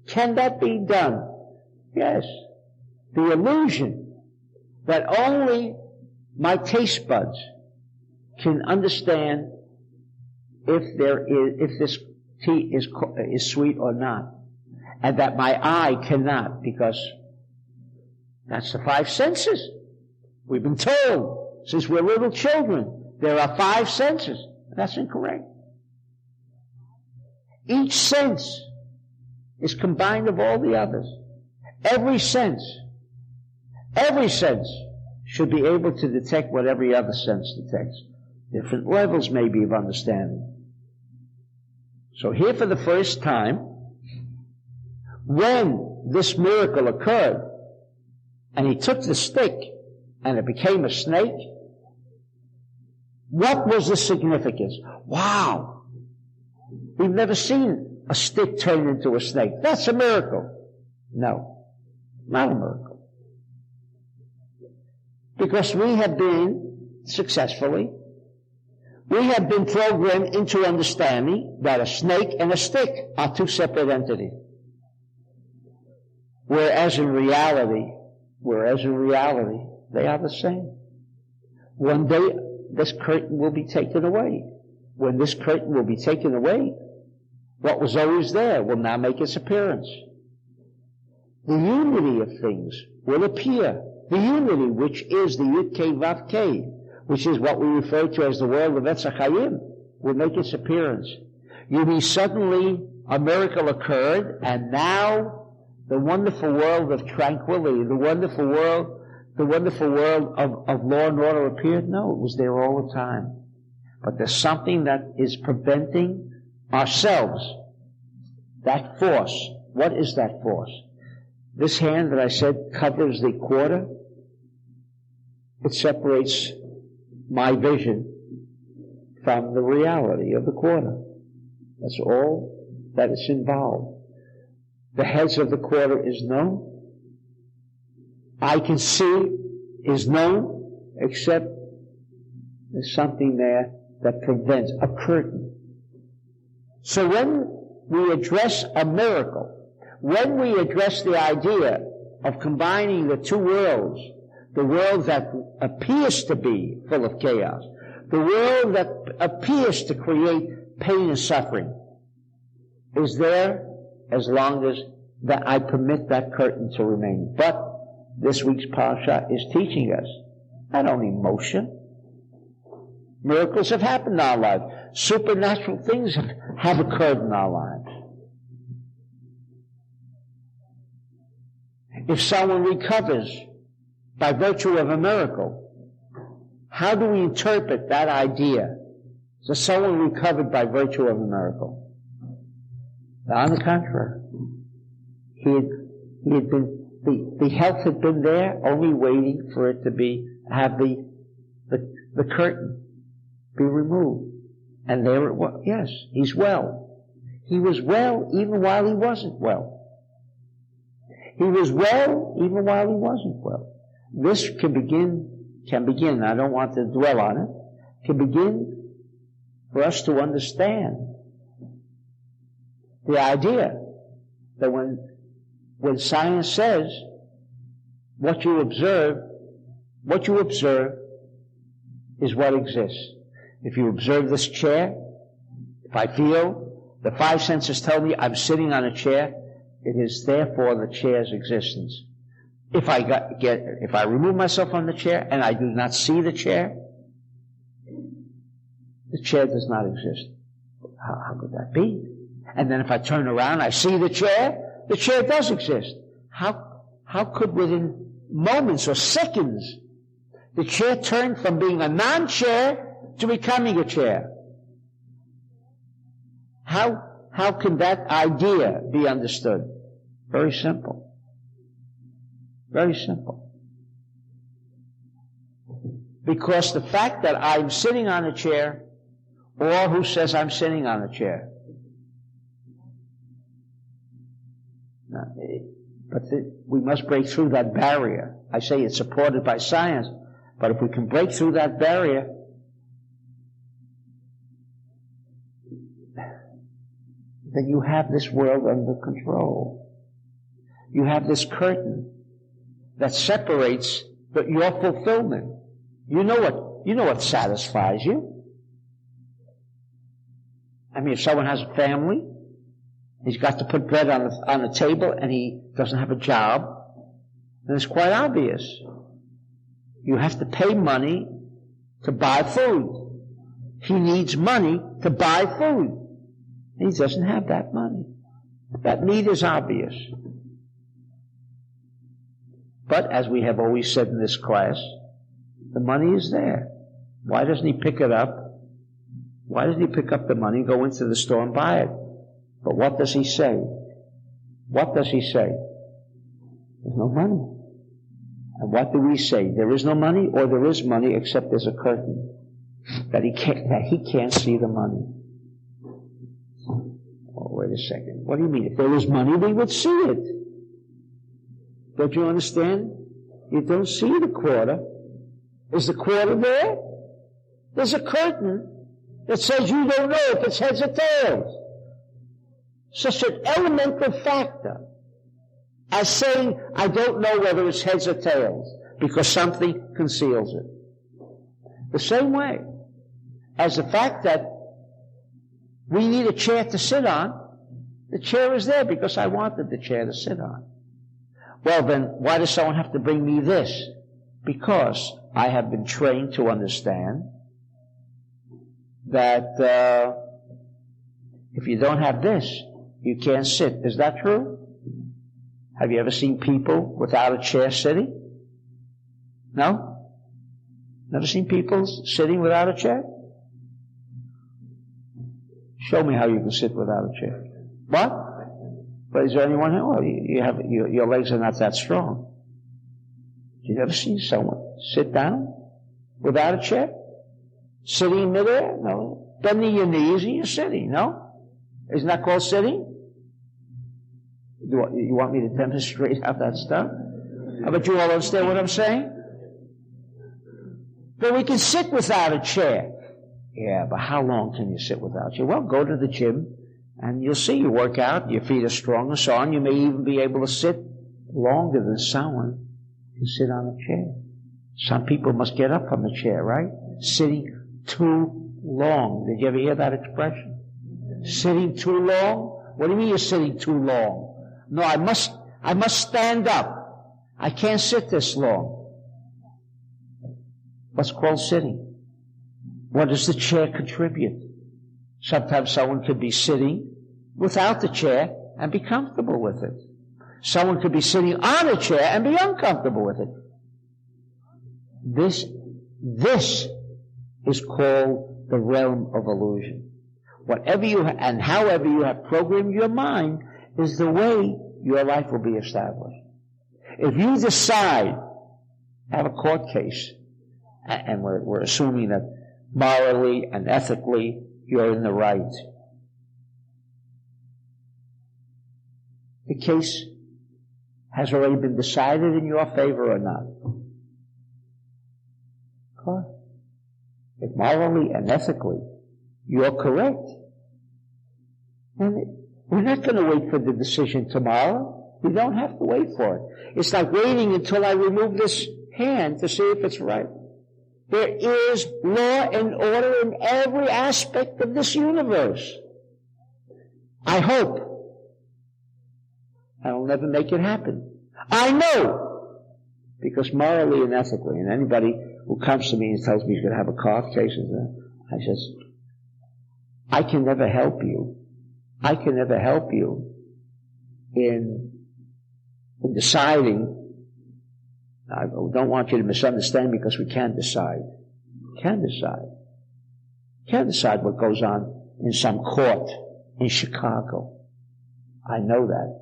Can that be done? Yes. The illusion that only my taste buds can understand if this tea is sweet or not, and that my eye cannot, because that's the five senses. We've been told since we're little children there are five senses. That's incorrect. Each sense is combined of all the others. Every sense should be able to detect what every other sense detects. Different levels maybe of understanding. So here for the first time, when this miracle occurred, and he took the stick and it became a snake, what was the significance? Wow! We've never seen a stick turn into a snake. That's a miracle. No, not a miracle. Because we have been, successfully, we have been programmed into understanding that a snake and a stick are two separate entities. Whereas in reality, they are the same. One day, this curtain will be taken away. When this curtain will be taken away, what was always there will now make its appearance. The unity of things will appear. The unity, which is the Yud Kei Vav Kei, which is what we refer to as the world of Eitz HaChaim, will make its appearance. You mean suddenly a miracle occurred, and now the wonderful world of tranquility, the wonderful world of law and order appeared? No, it was there all the time. But there's something that is preventing ourselves, that force. What is that force? This hand that I said covers the quarter. It separates my vision from the reality of the quarter. That's all that is involved. The heads of the quarter is known. I can see is known, except there's something there that prevents a curtain. So when we address a miracle, when we address the idea of combining the two worlds, the world that appears to be full of chaos, the world that appears to create pain and suffering, is there as long as that I permit that curtain to remain. But this week's Parsha is teaching us not only motion. Miracles have happened in our lives. Supernatural things have occurred in our lives. If someone recovers by virtue of a miracle, how do we interpret that idea? So someone recovered by virtue of a miracle. On the contrary, he had been, the health had been there, only waiting for it to have the curtain be removed. And there it was. Yes, he's well. He was well even while he wasn't well. He was well even while he wasn't well. This can begin, I don't want to dwell on it, can begin for us to understand the idea that when science says what you observe is what exists. If you observe this chair, if I feel, the five senses tell me I'm sitting on a chair, it is therefore the chair's existence. If I remove myself from the chair and I do not see the chair does not exist. How could that be? And then if I turn around, I see the chair does exist. How could within moments or seconds the chair turn from being a non-chair to becoming a chair? How can that idea be understood? Very simple. Very simple. Because the fact that I'm sitting on a chair, or who says I'm sitting on a chair? But we must break through that barrier. I say it's supported by science, but if we can break through that barrier, then you have this world under control. You have this curtain that separates your fulfillment. You know what satisfies you. I mean, if someone has a family, he's got to put bread on the table and he doesn't have a job, then it's quite obvious. You have to pay money to buy food. He needs money to buy food. He doesn't have that money. That need is obvious. But as we have always said in this class, the money is there. Why doesn't he pick it up? Why doesn't he pick up the money, go into the store and buy it? But what does he say? What does he say? There's no money. And what do we say? There is no money, or there is money, except there's a curtain that he can't see the money. Oh, wait a second. What do you mean? If there was money, we would see it. Don't you understand? You don't see the quarter. Is the quarter there? There's a curtain that says you don't know if it's heads or tails. Such an elemental factor as saying, I don't know whether it's heads or tails, because something conceals it. The same way as the fact that we need a chair to sit on, the chair is there because I wanted the chair to sit on. Well then, why does someone have to bring me this? Because I have been trained to understand that if you don't have this, you can't sit. Is that true? Have you ever seen people without a chair sitting? No? Never seen people sitting without a chair? Show me how you can sit without a chair. What? But is there anyone here? Well, your legs are not that strong. You ever seen someone sit down without a chair? Sitting in midair? No. Bending your knees and you're sitting, no? Isn't that called sitting? You want me to demonstrate how that's done? But you all understand what I'm saying? But we can sit without a chair. Yeah, but how long can you sit without a chair? Well, go to the gym and you'll see you work out, your feet are strong and so on. You may even be able to sit longer than someone who sit on a chair. Some people must get up from the chair, right? Sitting too long. Did you ever hear that expression? Sitting too long? What do you mean you're sitting too long? No, I must stand up. I can't sit this long. What's called sitting? What does the chair contribute? Sometimes someone could be sitting without the chair and be comfortable with it. Someone could be sitting on a chair and be uncomfortable with it. This is called the realm of illusion. Whatever you and however you have programmed your mind is the way your life will be established. If you decide, have a court case, and we're assuming that morally and ethically you're in the right, the case has already been decided in your favor or not. If morally and ethically you're correct, then we're not going to wait for the decision tomorrow. We don't have to wait for it. It's like waiting until I remove this hand to see if it's right. There is law and order in every aspect of this universe. I hope. I'll never make it happen. I know. Because morally and ethically, and anybody who comes to me and tells me he's going to have a court case, I says, I can never help you. I can never help you in deciding. I don't want you to misunderstand because we can't decide. Can't decide. Can't decide what goes on in some court in Chicago. I know that.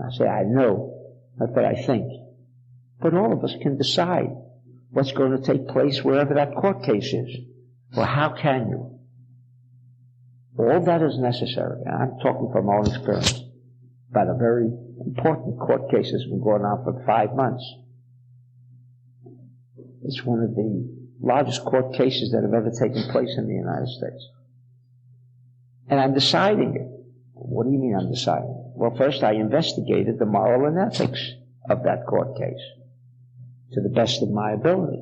I say, I know. Not that I think. But all of us can decide what's going to take place wherever that court case is. Well, how can you? All that is necessary. And I'm talking from my own experience about a very important court case that's been going on for 5 months. It's one of the largest court cases that have ever taken place in the United States. And I'm deciding it. What do you mean I'm deciding it? Well, first I investigated the moral and ethics of that court case to the best of my ability.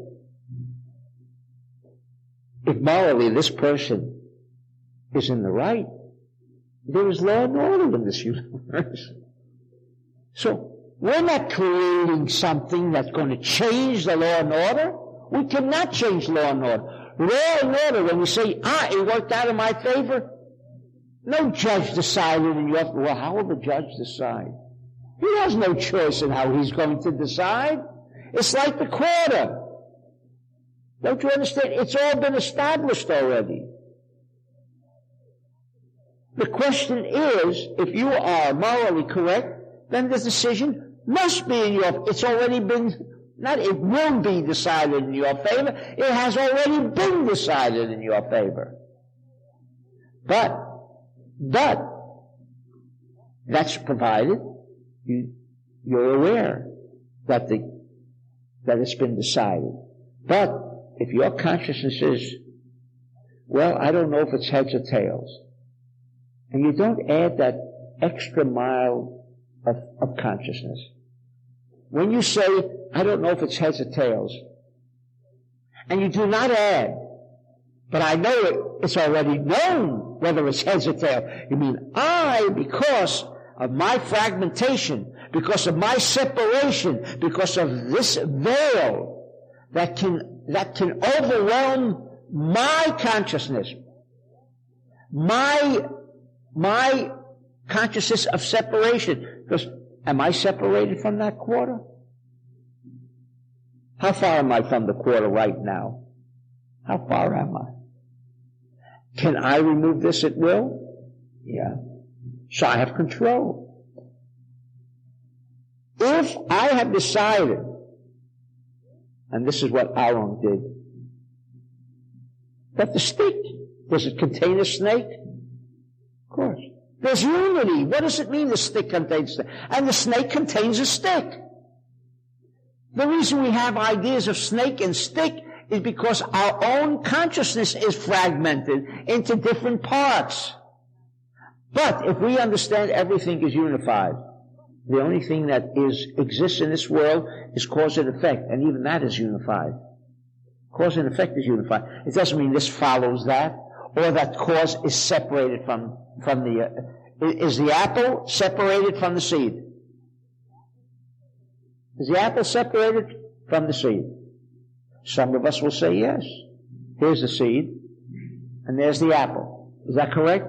If morally this person is in the right, there is law and order in this universe. So, we're not creating something that's going to change the law and order. We cannot change law and order. Law and order, when we say, it worked out in my favor, no judge decided in your favor. Well, how will the judge decide? He has no choice in how he's going to decide. It's like the quarter. Don't you understand? It's all been established already. The question is, if you are morally correct, then the decision must be in your, it's already been, not it will be decided in your favor, it has already been decided in your favor. But, that's provided you're aware that it's been decided. But, if your consciousness is, well, I don't know if it's heads or tails, and you don't add that extra mile of consciousness. When you say, I don't know if it's heads or tails, and you do not add, but I know it's already known whether it's heads or tails. You mean, because of my fragmentation, because of my separation, because of this veil that can overwhelm my consciousness, my consciousness of separation, because Am I separated from that quarter? How far am I from the quarter right now? How far am I? Can I remove this at will? Yeah. So I have control. If I have decided, and this is what Aaron did, that the stick, does it contain a snake? Of course. There's unity. What does it mean the stick contains a snake? And the snake contains a stick. The reason we have ideas of snake and stick is because our own consciousness is fragmented into different parts. But if we understand everything is unified, the only thing that exists in this world is cause and effect, and even that is unified. Cause and effect is unified. It doesn't mean this follows that, or that cause is separated from the... is the apple separated from the seed? Is the apple separated from the seed? Some of us will say yes. Here's the seed, and there's the apple. Is that correct?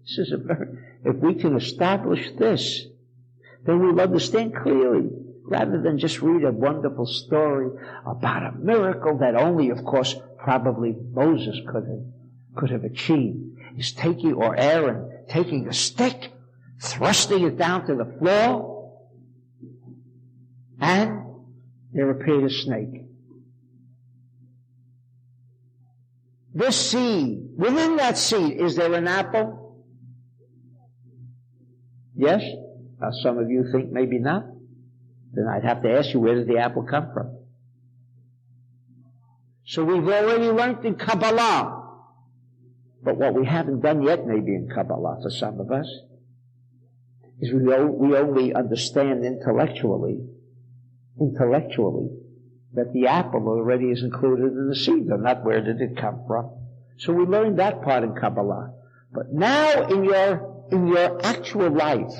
This is if we can establish this, then we'll understand clearly, rather than just read a wonderful story about a miracle that only, of course, probably Moses could have achieved. Is taking, or Aaron, taking a stick, thrusting it down to the floor, and there appeared a snake. This seed, within that seed, is there an apple? Yes? Some of you think maybe not. Then I'd have to ask you, where did the apple come from? So we've already learned in Kabbalah. But what we haven't done yet, maybe in Kabbalah for some of us, is we only understand intellectually, that the apple already is included in the seed, and not where did it come from. So we learned that part in Kabbalah. But now in your actual life,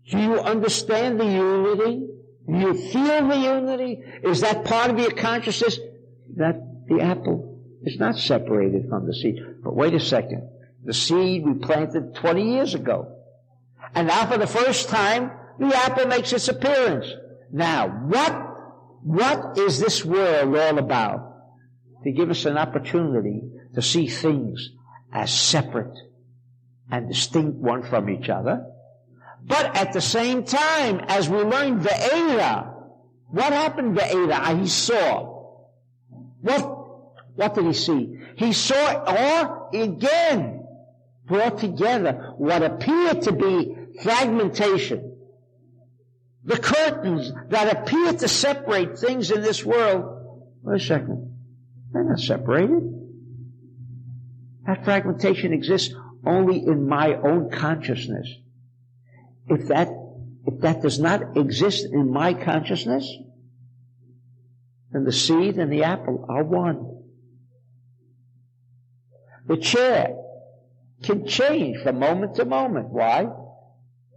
do you understand the unity? Do you feel the unity? Is that part of your consciousness that the apple is not separated from the seed? But wait a second. The seed we planted 20 years ago. And now for the first time, the apple makes its appearance. Now, what is this world all about? To give us an opportunity to see things as separate and distinct one from each other. But at the same time, as we learned Vaera, what happened Vaera? He saw. What did he see? He saw, or again, brought together what appeared to be fragmentation. The curtains that appear to separate things in this world. Wait a second. They're not separated. That fragmentation exists only in my own consciousness. If that does not exist in my consciousness, then the seed and the apple are one. The chair can change from moment to moment. Why?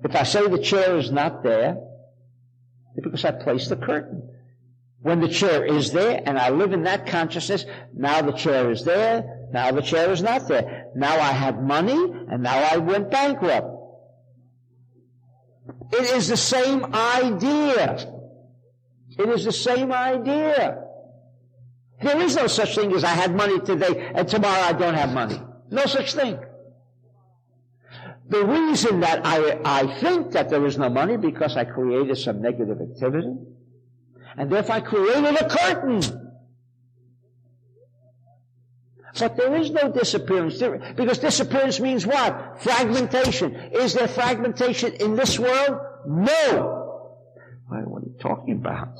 If I say the chair is not there, it's because I placed the curtain. When the chair is there and I live in that consciousness, now the chair is there, now the chair is not there. Now I have money and now I went bankrupt. It is the same idea. It is the same idea. There is no such thing as I had money today and tomorrow I don't have money. No such thing. The reason that I think that there is no money because I created some negative activity, and therefore I created a curtain. But there is no disappearance, because disappearance means what? Fragmentation. Is there fragmentation in this world? No. What are you talking about?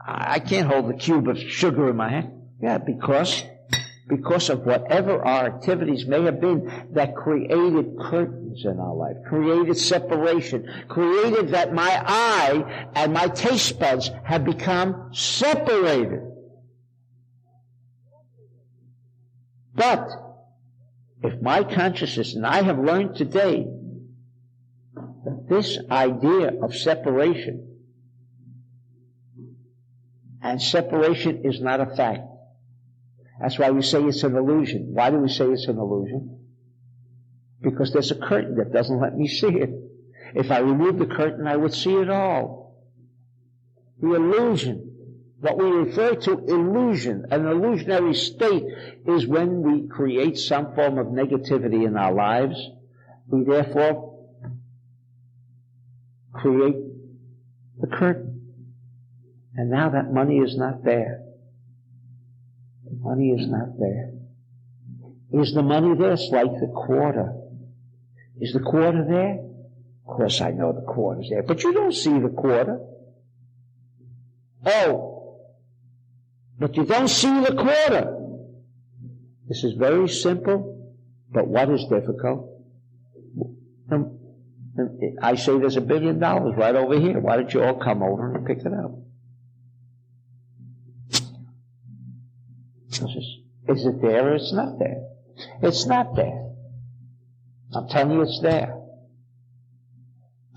I can't hold the cube of sugar in my hand. Yeah, because of whatever our activities may have been that created curtains in our life, created separation, created that my eye and my taste buds have become separated. But if my consciousness, and I have learned today that this idea of separation, and separation is not a fact. That's why we say it's an illusion. Why do we say it's an illusion? Because there's a curtain that doesn't let me see it. If I remove the curtain, I would see it all. The illusion. What we refer to illusion, an illusionary state, is when we create some form of negativity in our lives. We therefore create the curtain. And now that money is not there. The money is not there. Is the money there? It's like the quarter. Is the quarter there? Of course I know the quarter's there, but you don't see the quarter. Oh, but you don't see the quarter. This is very simple, but what is difficult? I say there's $1 billion right over here. Why don't you all come over and pick it up? Is it there or it's not there? It's not there. I'm telling you it's there.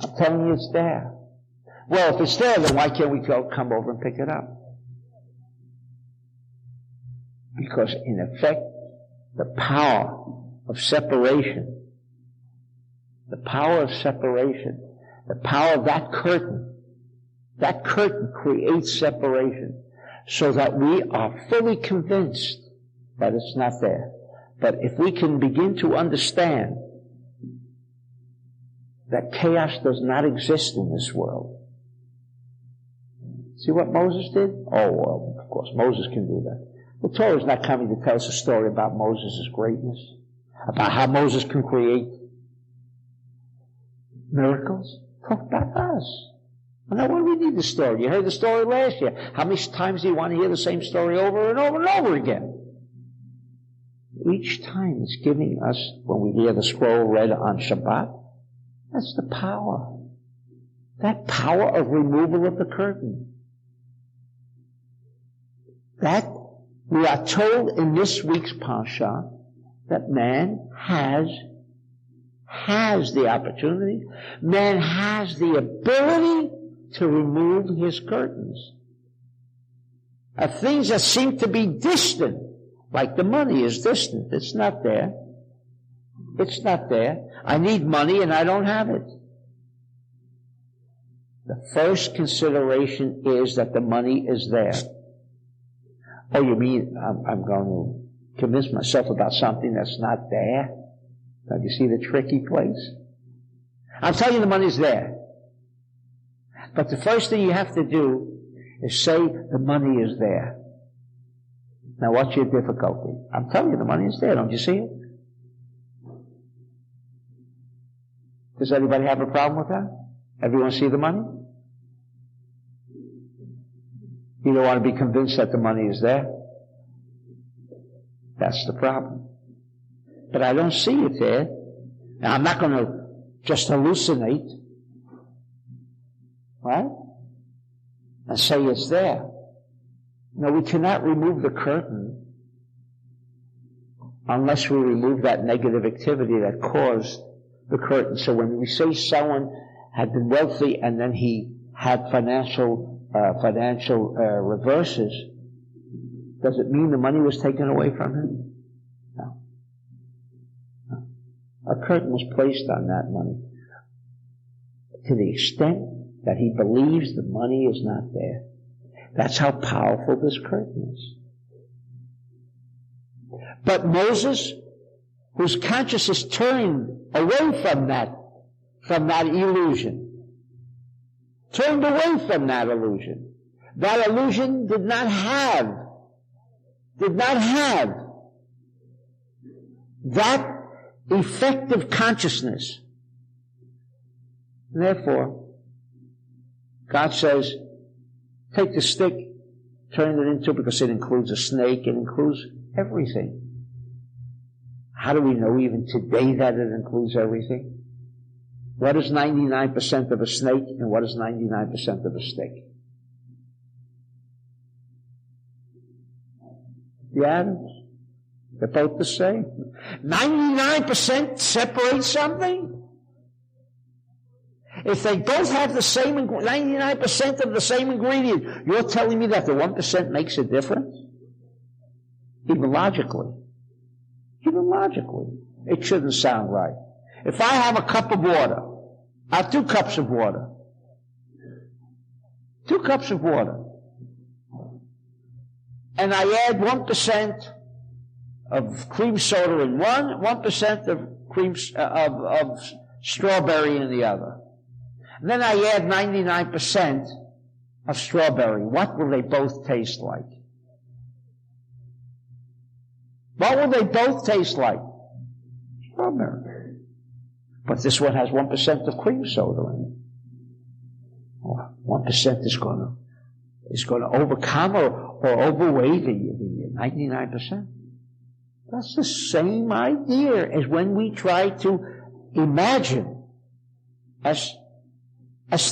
I'm telling you it's there. Well, if it's there, then why can't we come over and pick it up? Because in effect, the power of separation, the power of that curtain creates separation so that we are fully convinced that it's not there. But if we can begin to understand that chaos does not exist in this world. See what Moses did? Oh, well, of course, Moses can do that. The Torah is not coming to tell us a story about Moses' greatness, about how Moses can create miracles. Talk about us. Now, what do we need the story? You heard the story last year. How many times do you want to hear the same story over and over and over again? Each time it's giving us, when we hear the scroll read on Shabbat, that's the power. That power of removal of the curtain. That we are told in this week's Parsha that man has the opportunity, man has the ability to remove his curtains. Of things that seem to be distant, like the money is distant. It's not there. It's not there. I need money and I don't have it. The first consideration is that the money is there. Oh, you mean I'm going to convince myself about something that's not there? Now, do you see the tricky place? I'm telling you the money's there. But the first thing you have to do is say the money is there. Now, what's your difficulty? I'm telling you the money is there. Don't you see it? Does anybody have a problem with that? Everyone see the money? You don't want to be convinced that the money is there. That's the problem. But I don't see it there. Now, I'm not going to just hallucinate, right? And say it's there. No, we cannot remove the curtain unless we remove that negative activity that caused the curtain. So when we say someone had been wealthy and then he had financial reverses, does it mean the money was taken away from him? No. A curtain was placed on that money to the extent that he believes the money is not there. That's how powerful this curtain is. But Moses, whose consciousness turned away from that illusion, turned away from that illusion. That illusion did not have that effective consciousness. Therefore, God says, take the stick, turn it into, because it includes a snake, it includes everything. How do we know even today that it includes everything? What is 99% of a snake and what is 99% of a stick? The atoms. They're both the same. 99% separate something? If they both have the same, 99% of the same ingredient, you're telling me that the 1% makes a difference? Even logically. It shouldn't sound right. If I have a cup of water, I have 2 cups of water. 2 cups of water. And I add 1% of cream soda in one, 1% of strawberry in the other. And then I add 99% of strawberry. What will they both taste like? What will they both taste like? Strawberry. But this one has 1% of cream soda in it. 1% is going to overcome or overweigh the 99%. That's the same idea as when we try to imagine as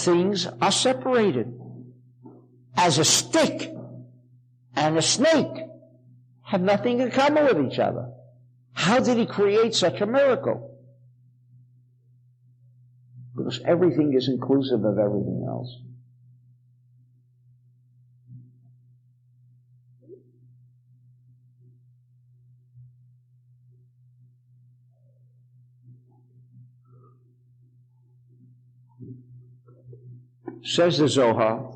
things are separated. As a stick and a snake have nothing in common with each other. How did he create such a miracle? Because everything is inclusive of everything else. Says the Zohar,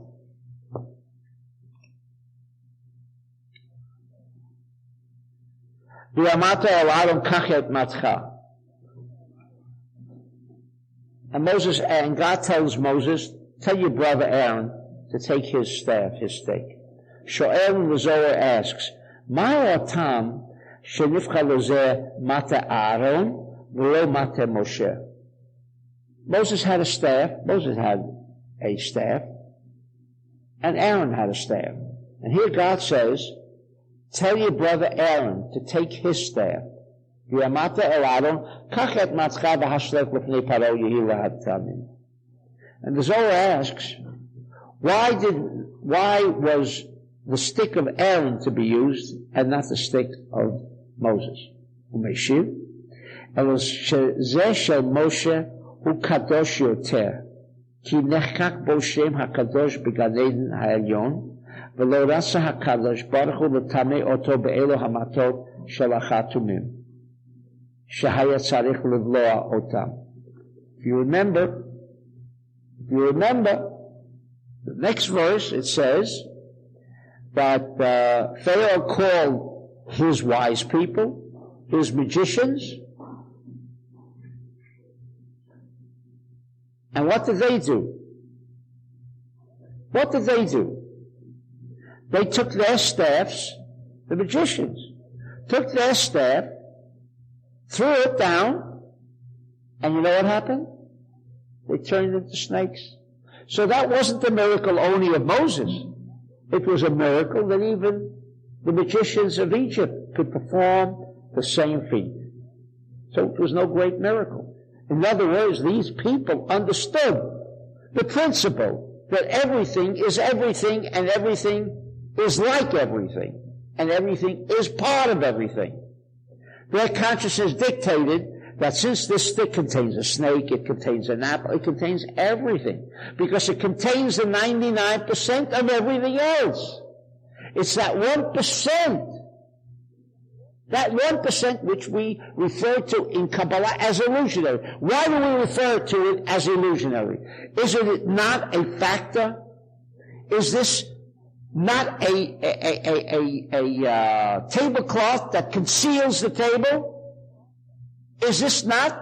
and Moses, and God tells Moses, tell your brother Aaron to take his staff, his stake. Shoel, the Zohar asks, Ma atam shenifcha lozeh mata Aaron v'lo mata Moshe? Moses had a staff, and Aaron had a staff. And here God says, tell your brother Aaron to take his staff. And the Zohar asks, why was the stick of Aaron to be used and not the stick of Moses? Umeshiv, Moshe hu kadosh yoter, ki nechak bo shem hakadosh began Eden ha'elyon, v'lo rasa hakadosh baruch hu l'tamei oto be'elo hamatot shel achatumim. Shahaya tzarich livloa otam. If you remember, the next verse, it says that Pharaoh called his wise people, his magicians, and what did they do? What did they do? They took their staffs, the magicians, took their staff, threw it down, and you know what happened? They turned into snakes. So that wasn't the miracle only of Moses. It was a miracle that even the magicians of Egypt could perform the same feat. So it was no great miracle. In other words, these people understood the principle that everything is everything, and everything is like everything, and everything is part of everything. Their consciousness dictated that since this stick contains a snake, it contains an apple, it contains everything. Because it contains the 99% of everything else. It's that 1%. That 1% which we refer to in Kabbalah as illusionary. Why do we refer to it as illusionary? Is it not a factor? Is this not a tablecloth that conceals the table? Is this not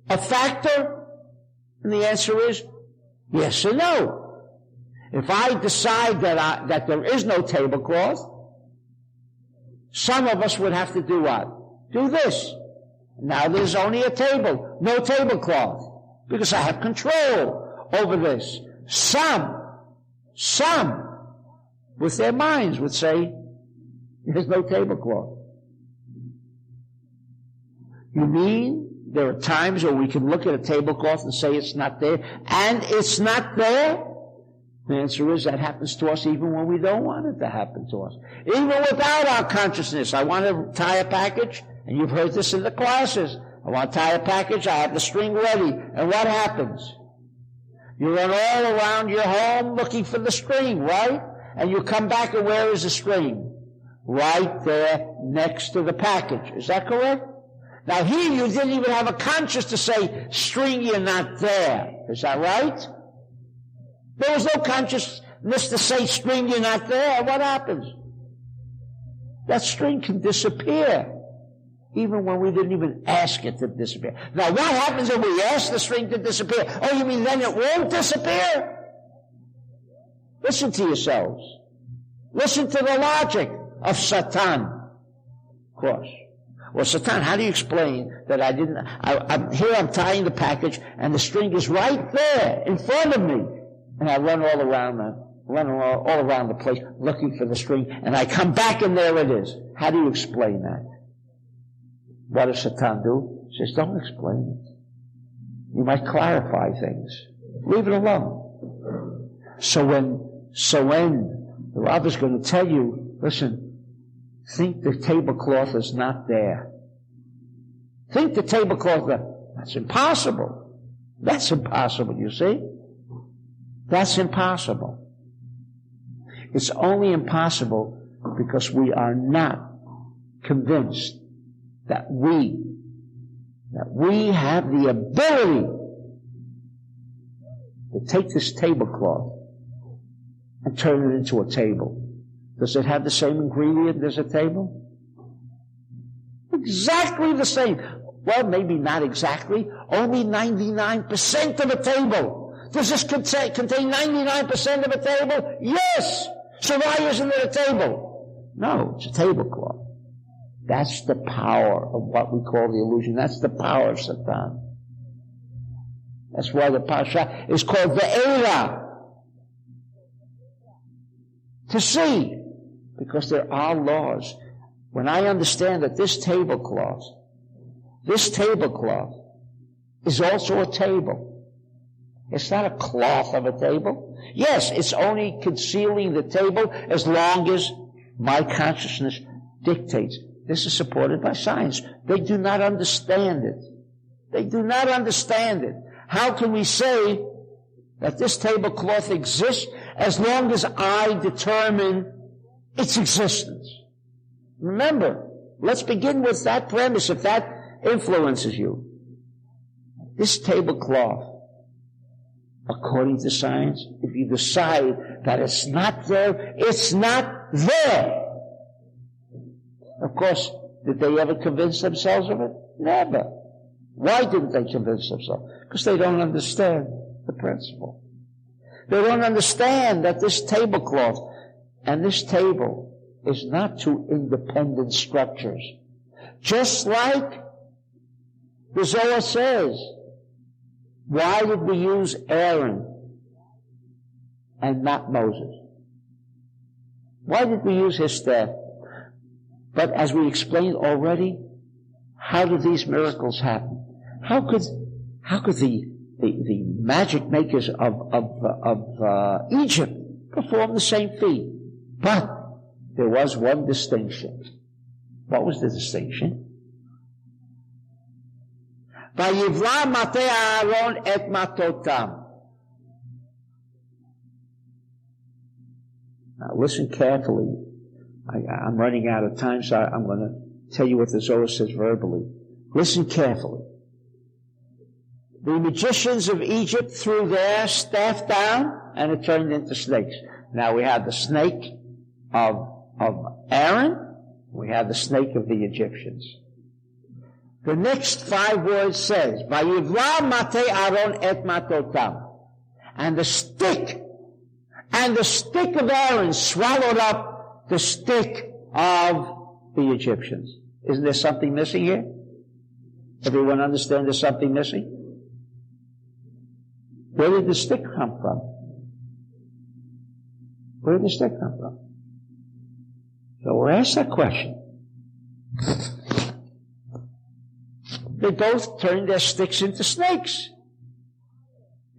a factor? And the answer is yes or no. If I decide that there is no tablecloth, some of us would have to do what? Do this. Now there's only a table, no tablecloth, because I have control over this. Some, with their minds would say, there's no tablecloth. You mean there are times where we can look at a tablecloth and say it's not there, and it's not there? The answer is that happens to us even when we don't want it to happen to us. Even without our consciousness. I want to tie a package, and you've heard this in the classes. I want to tie a package, I have the string ready, and what happens? You run all around your home looking for the string, right? And you come back, and where is the string? Right there next to the package. Is that correct? Now here you didn't even have a conscience to say, string, you're not there. Is that right? There was no consciousness to say, string, you're not there. What happens? That string can disappear, even when we didn't even ask it to disappear. Now what happens if we ask the string to disappear? Oh, you mean then it won't disappear? Listen to yourselves. Listen to the logic of Satan. Of course. Well, Satan, how do you explain that I'm tying the package and the string is right there in front of me, and I run all around the place looking for the string, and I come back and there it is. How do you explain that? What does Satan do? He says, don't explain it. You might clarify things. Leave it alone. So when the Rav is going to tell you, listen, think the tablecloth is not there. Think the tablecloth, that's impossible. That's impossible, you see? That's impossible. It's only impossible because we are not convinced that we have the ability to take this tablecloth and turn it into a table. Does it have the same ingredient as a table? Exactly the same. Well, maybe not exactly. Only 99% of a table. Does this contain 99% of a table? Yes! So why isn't it a table? No, it's a tablecloth. That's the power of what we call the illusion. That's the power of Satan. That's why the Parsha is called Vaera. To see. Because there are laws. When I understand that this tablecloth is also a table. It's not a cloth of a table. Yes, it's only concealing the table as long as my consciousness dictates. This is supported by science. They do not understand it. They do not understand it. How can we say that this tablecloth exists as long as I determine its existence? Remember, let's begin with that premise, if that influences you. This tablecloth, according to science, if you decide that it's not there, it's not there. Of course, did they ever convince themselves of it? Never. Why didn't they convince themselves? Because they don't understand the principle. They don't understand that this tablecloth and this table is not two independent structures. Just like the Zohar says, why did we use Aaron and not Moses? Why did we use his staff? But as we explained already, how did these miracles happen? How could the magic makers of Egypt perform the same feat? But there was one distinction. What was the distinction? Vayivra matei Aaron et matotam. Now listen carefully. I'm running out of time, so I'm going to tell you what the Zohar says verbally. Listen carefully. The magicians of Egypt threw their staff down, and it turned into snakes. Now we have the snake of Aaron. We have the snake of the Egyptians. The next 5 words says, Vayivra matei Aaron et matotam. And the stick of Aaron swallowed up the stick of the Egyptians. Isn't there something missing here? Everyone understand there's something missing? Where did the stick come from? Where did the stick come from? So we're asked that question. They both turned their sticks into snakes.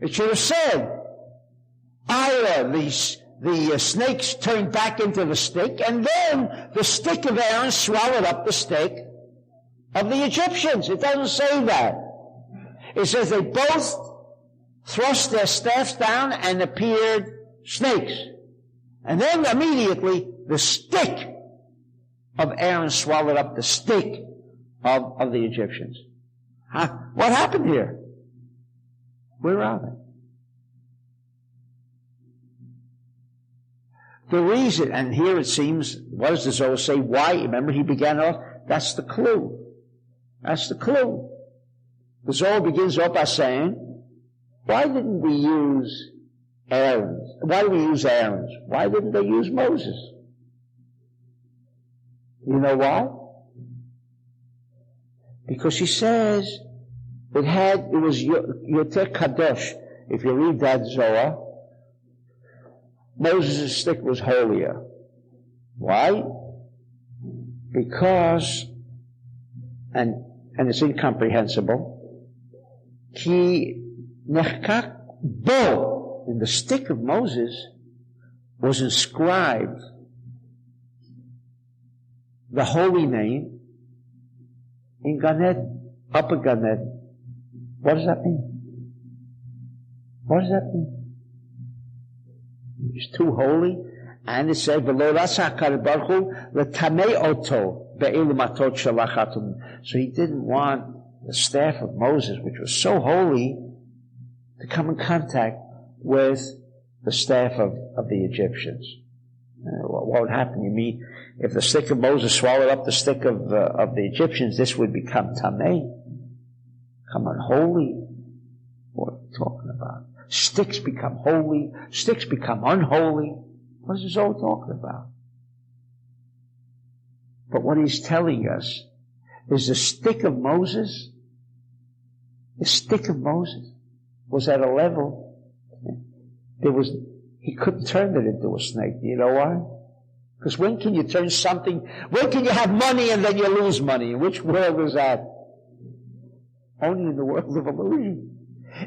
It should have said, either the snakes turned back into the stick, and then the stick of Aaron swallowed up the stick of the Egyptians. It doesn't say that. It says they both thrust their staffs down and appeared snakes. And then immediately the stick of Aaron swallowed up the stick of the Egyptians. Huh? What happened here? Where are they? The reason, and here it seems, what does the Zohar say? Why? Remember he began off? That's the clue. That's the clue. The Zohar begins off by saying, why didn't we use Aaron? Why did we use Aaron's? Why didn't they use Moses? You know why? Because he says it was Yoter Kadosh. If you read that Zohar, Moses' stick was holier. Why? Because, and it's incomprehensible, Ki nechkak bo, in the stick of Moses was inscribed the holy name in Gan Eden, upper Gan Eden. What does that mean? What does that mean? It's too holy, and it said, "V'lo rasa HaKadosh Baruch Hu l'tamei oto be'elu matot shalach atum." So he didn't want the staff of Moses, which was so holy, to come in contact with the staff of the Egyptians. What would happen? You mean, if the stick of Moses swallowed up the stick of the Egyptians, this would become tamei, become unholy. What are you talking about? Sticks become holy, sticks become unholy. What is this all talking about? But what he's telling us is the stick of Moses was at a level, he couldn't turn it into a snake. Do you know why? Because when can you turn something, when can you have money and then you lose money? In which world is that? Only in the world of illusion.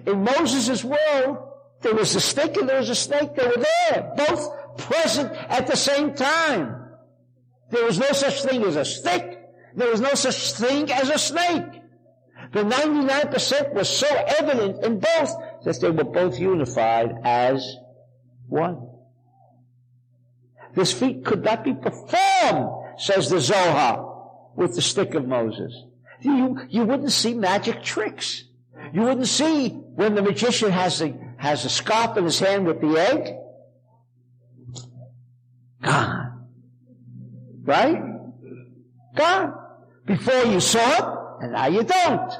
In Moses' world, there was a stick and there was a snake. They were there, both present at the same time. There was no such thing as a stick. There was no such thing as a snake. The 99% was so evident in both that they were both unified as one. This feat could not be performed, says the Zohar, with the stick of Moses. You wouldn't see magic tricks. You wouldn't see when the magician has a scarf in his hand with the egg. Gone. Right? Gone. Before you saw it, and now you don't.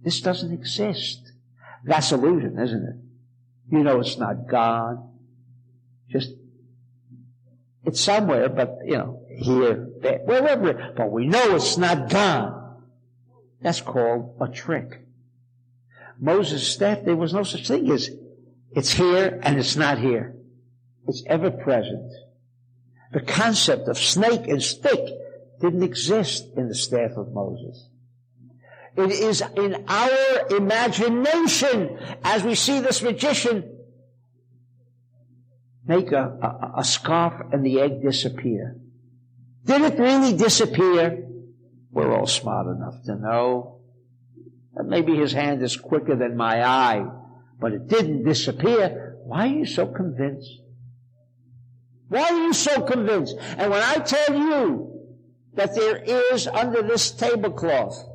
This doesn't exist. That's illusion, isn't it? You know it's not God. Just, it's somewhere, but, here, there, wherever. But we know it's not God. That's called a trick. Moses' staff, there was no such thing as it's here and it's not here. It's ever present. The concept of snake and stick didn't exist in the staff of Moses. It is in our imagination as we see this magician make a scarf and the egg disappear. Did it really disappear? We're all smart enough to know that maybe his hand is quicker than my eye, but it didn't disappear. Why are you so convinced? Why are you so convinced? And when I tell you that there is under this tablecloth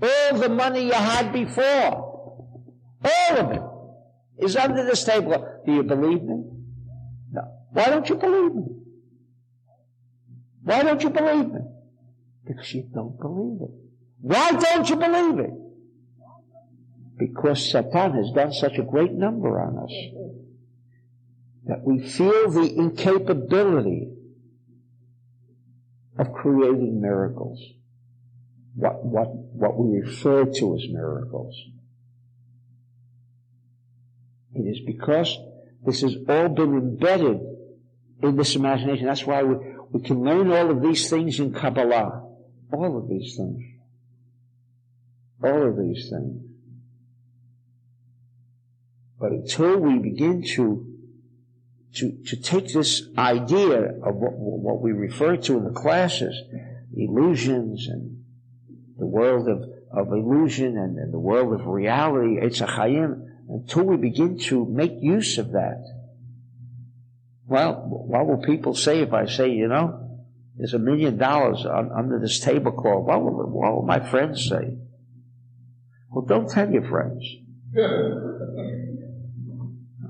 all the money you had before, all of it is under this tablecloth, do you believe me? No. Why don't you believe me? Why don't you believe me? Because you don't believe it. Why don't you believe it? Because Satan has done such a great number on us that we feel the incapability of creating miracles. What we refer to as miracles. It is because this has all been embedded in this imagination. That's why we can learn all of these things in Kabbalah. All of these things. All of these things. But until we begin to take this idea of what we refer to in the classes, illusions and the world of illusion and the world of reality, Eitz HaChaim, until we begin to make use of that. Well, what will people say if I say, There's $1 million under this tablecloth. What will my friends say? Well, don't tell your friends.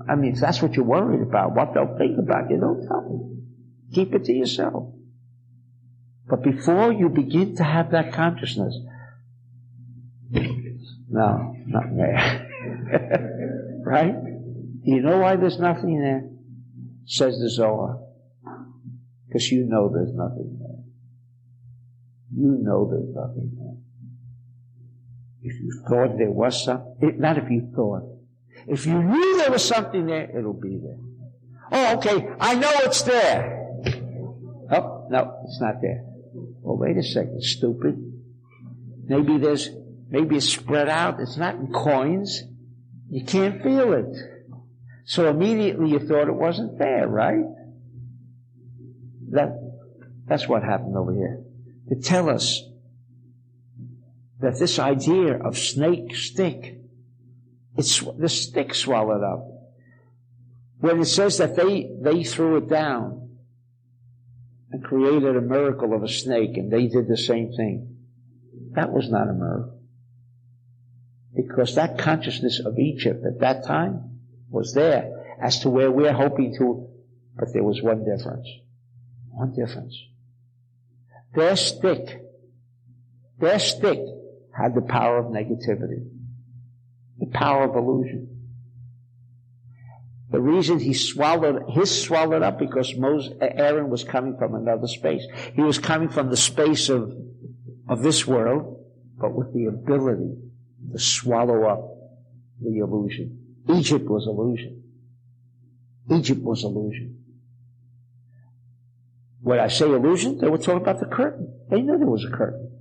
I mean, if that's what you're worried about, what they'll think about you, don't tell them. Keep it to yourself. But before you begin to have that consciousness, no, nothing there. Right? Do you know why there's nothing there? Says the Zohar. Because you know there's nothing there. You know there's nothing there. If you thought there was something, not if you thought. If you knew there was something there, it'll be there. Oh, okay, I know it's there. Oh, no, it's not there. Well, wait a second, stupid. Maybe it's spread out. It's not in coins. You can't feel it. So immediately you thought it wasn't there, right? That's what happened over here. To tell us that this idea of stick, the stick swallowed up. When it says that they threw it down and created a miracle of a snake, and they did the same thing, that was not a miracle. Because that consciousness of Egypt at that time was there as to where we're hoping to, but there was one difference. One difference. Their stick had the power of negativity, the power of illusion. The reason his swallowed up because Aaron was coming from another space. He was coming from the space of this world, but with the ability to swallow up the illusion. Egypt was illusion. Egypt was illusion. When I say illusion, they were talking about the curtain. They knew there was a curtain.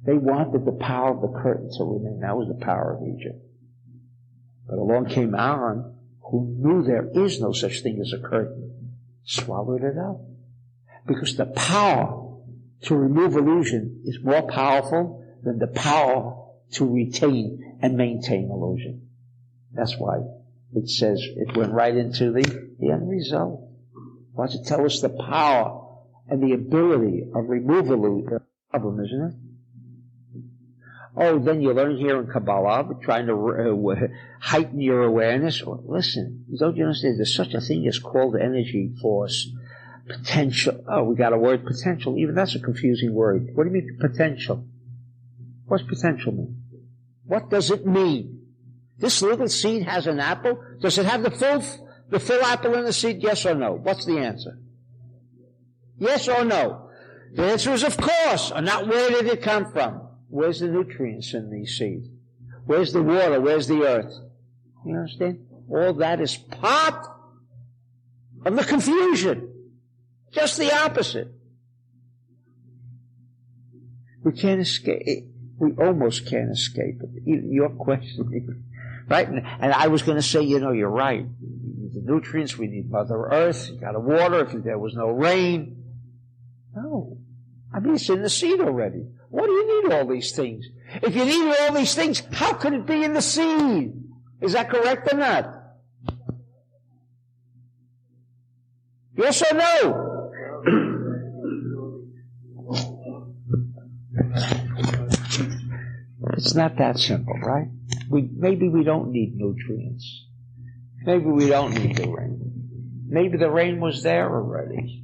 They wanted the power of the curtain to remain. That was the power of Egypt. But along came Aaron, who knew there is no such thing as a curtain, swallowed it up. Because the power to remove illusion is more powerful than the power to retain and maintain illusion. That's why it says it went right into the end result. Why does it tell us the power and the ability of removal problem, isn't it? Oh, then you learn here in Kabbalah, trying to heighten your awareness. Listen, don't you understand? There's such a thing as called energy force, potential. Oh, we got a word, potential. Even that's a confusing word. What do you mean potential? What's potential mean? What does it mean? This little seed has an apple. Does it have the full apple in the seed? Yes or no? What's the answer? Yes or no? The answer is of course. Or not where did it come from? Where's the nutrients in the seed? Where's the water? Where's the earth? You understand? All that is part of the confusion. Just the opposite. We can't escape it. We almost can't escape it. Your question, right? And I was going to say, you're right. We need the nutrients. We need Mother Earth. You got to water if there was no rain. No. I mean, it's in the seed already. What do you need all these things? If you need all these things, how could it be in the seed? Is that correct or not? Yes or no? It's not that simple, right? Maybe we don't need nutrients. Maybe we don't need the rain. Maybe the rain was there already.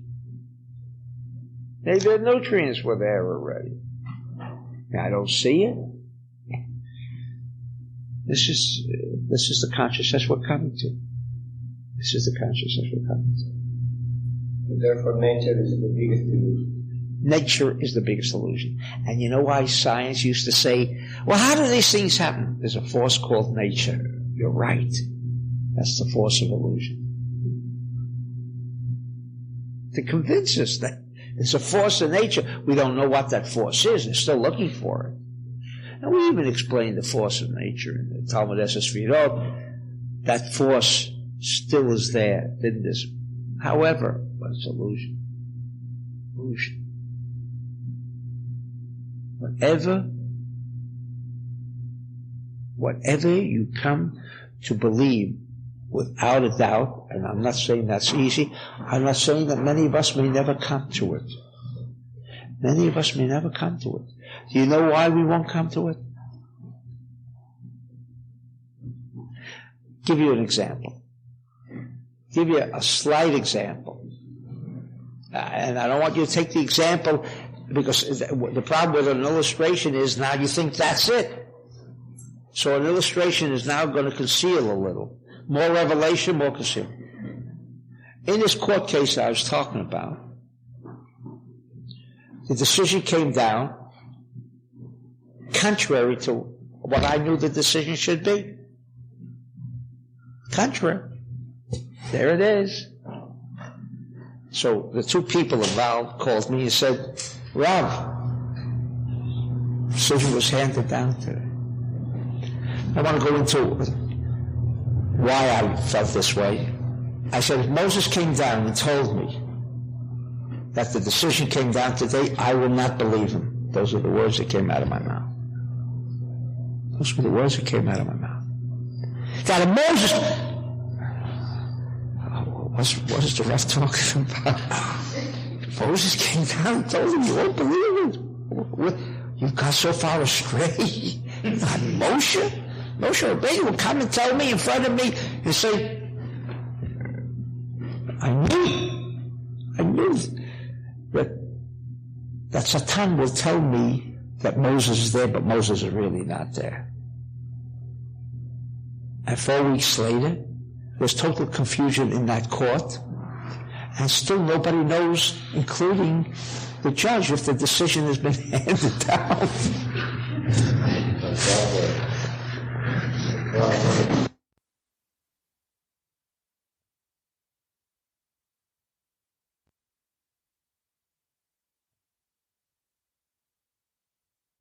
Maybe the nutrients were there already. I don't see it. This is the consciousness we're coming to. This is the consciousness we're coming to. And therefore nature is the biggest illusion. Nature is the biggest illusion. And you know why science used to say, well, how do these things happen? There's a force called nature. You're right. That's the force of illusion. To convince us that it's a force of nature. We don't know what that force is. They're still looking for it. And we even explained the force of nature in the Talmud Esesfirot. That force still is there, didn't it? However, it's illusion. Illusion. Whatever you come to believe without a doubt, and I'm not saying that's easy, I'm not saying that many of us may never come to it. Many of us may never come to it. Do you know why we won't come to it? Give you an example. Give you a slight example. And I don't want you to take the example, because the problem with an illustration is now you think that's it. So an illustration is now going to conceal a little. More revelation, more concealment. In this court case I was talking about, the decision came down contrary to what I knew the decision should be. Contrary. There it is. So the two people involved called me and said, Rav, decision was handed down today. I want to go into why I felt this way. I said, if Moses came down and told me that the decision came down today, I will not believe him. Those are the words that came out of my mouth. Those were the words that came out of my mouth. God, Moses... What is the Rav talking about? Moses came down and told him, you won't believe it. You got so far astray. Not Moshe Rabbeinu will come and tell me in front of me and say, I knew that Satan will tell me that Moses is there, but Moses is really not there. And 4 weeks later, there's total confusion in that court, and still nobody knows, including the judge, if the decision has been handed down.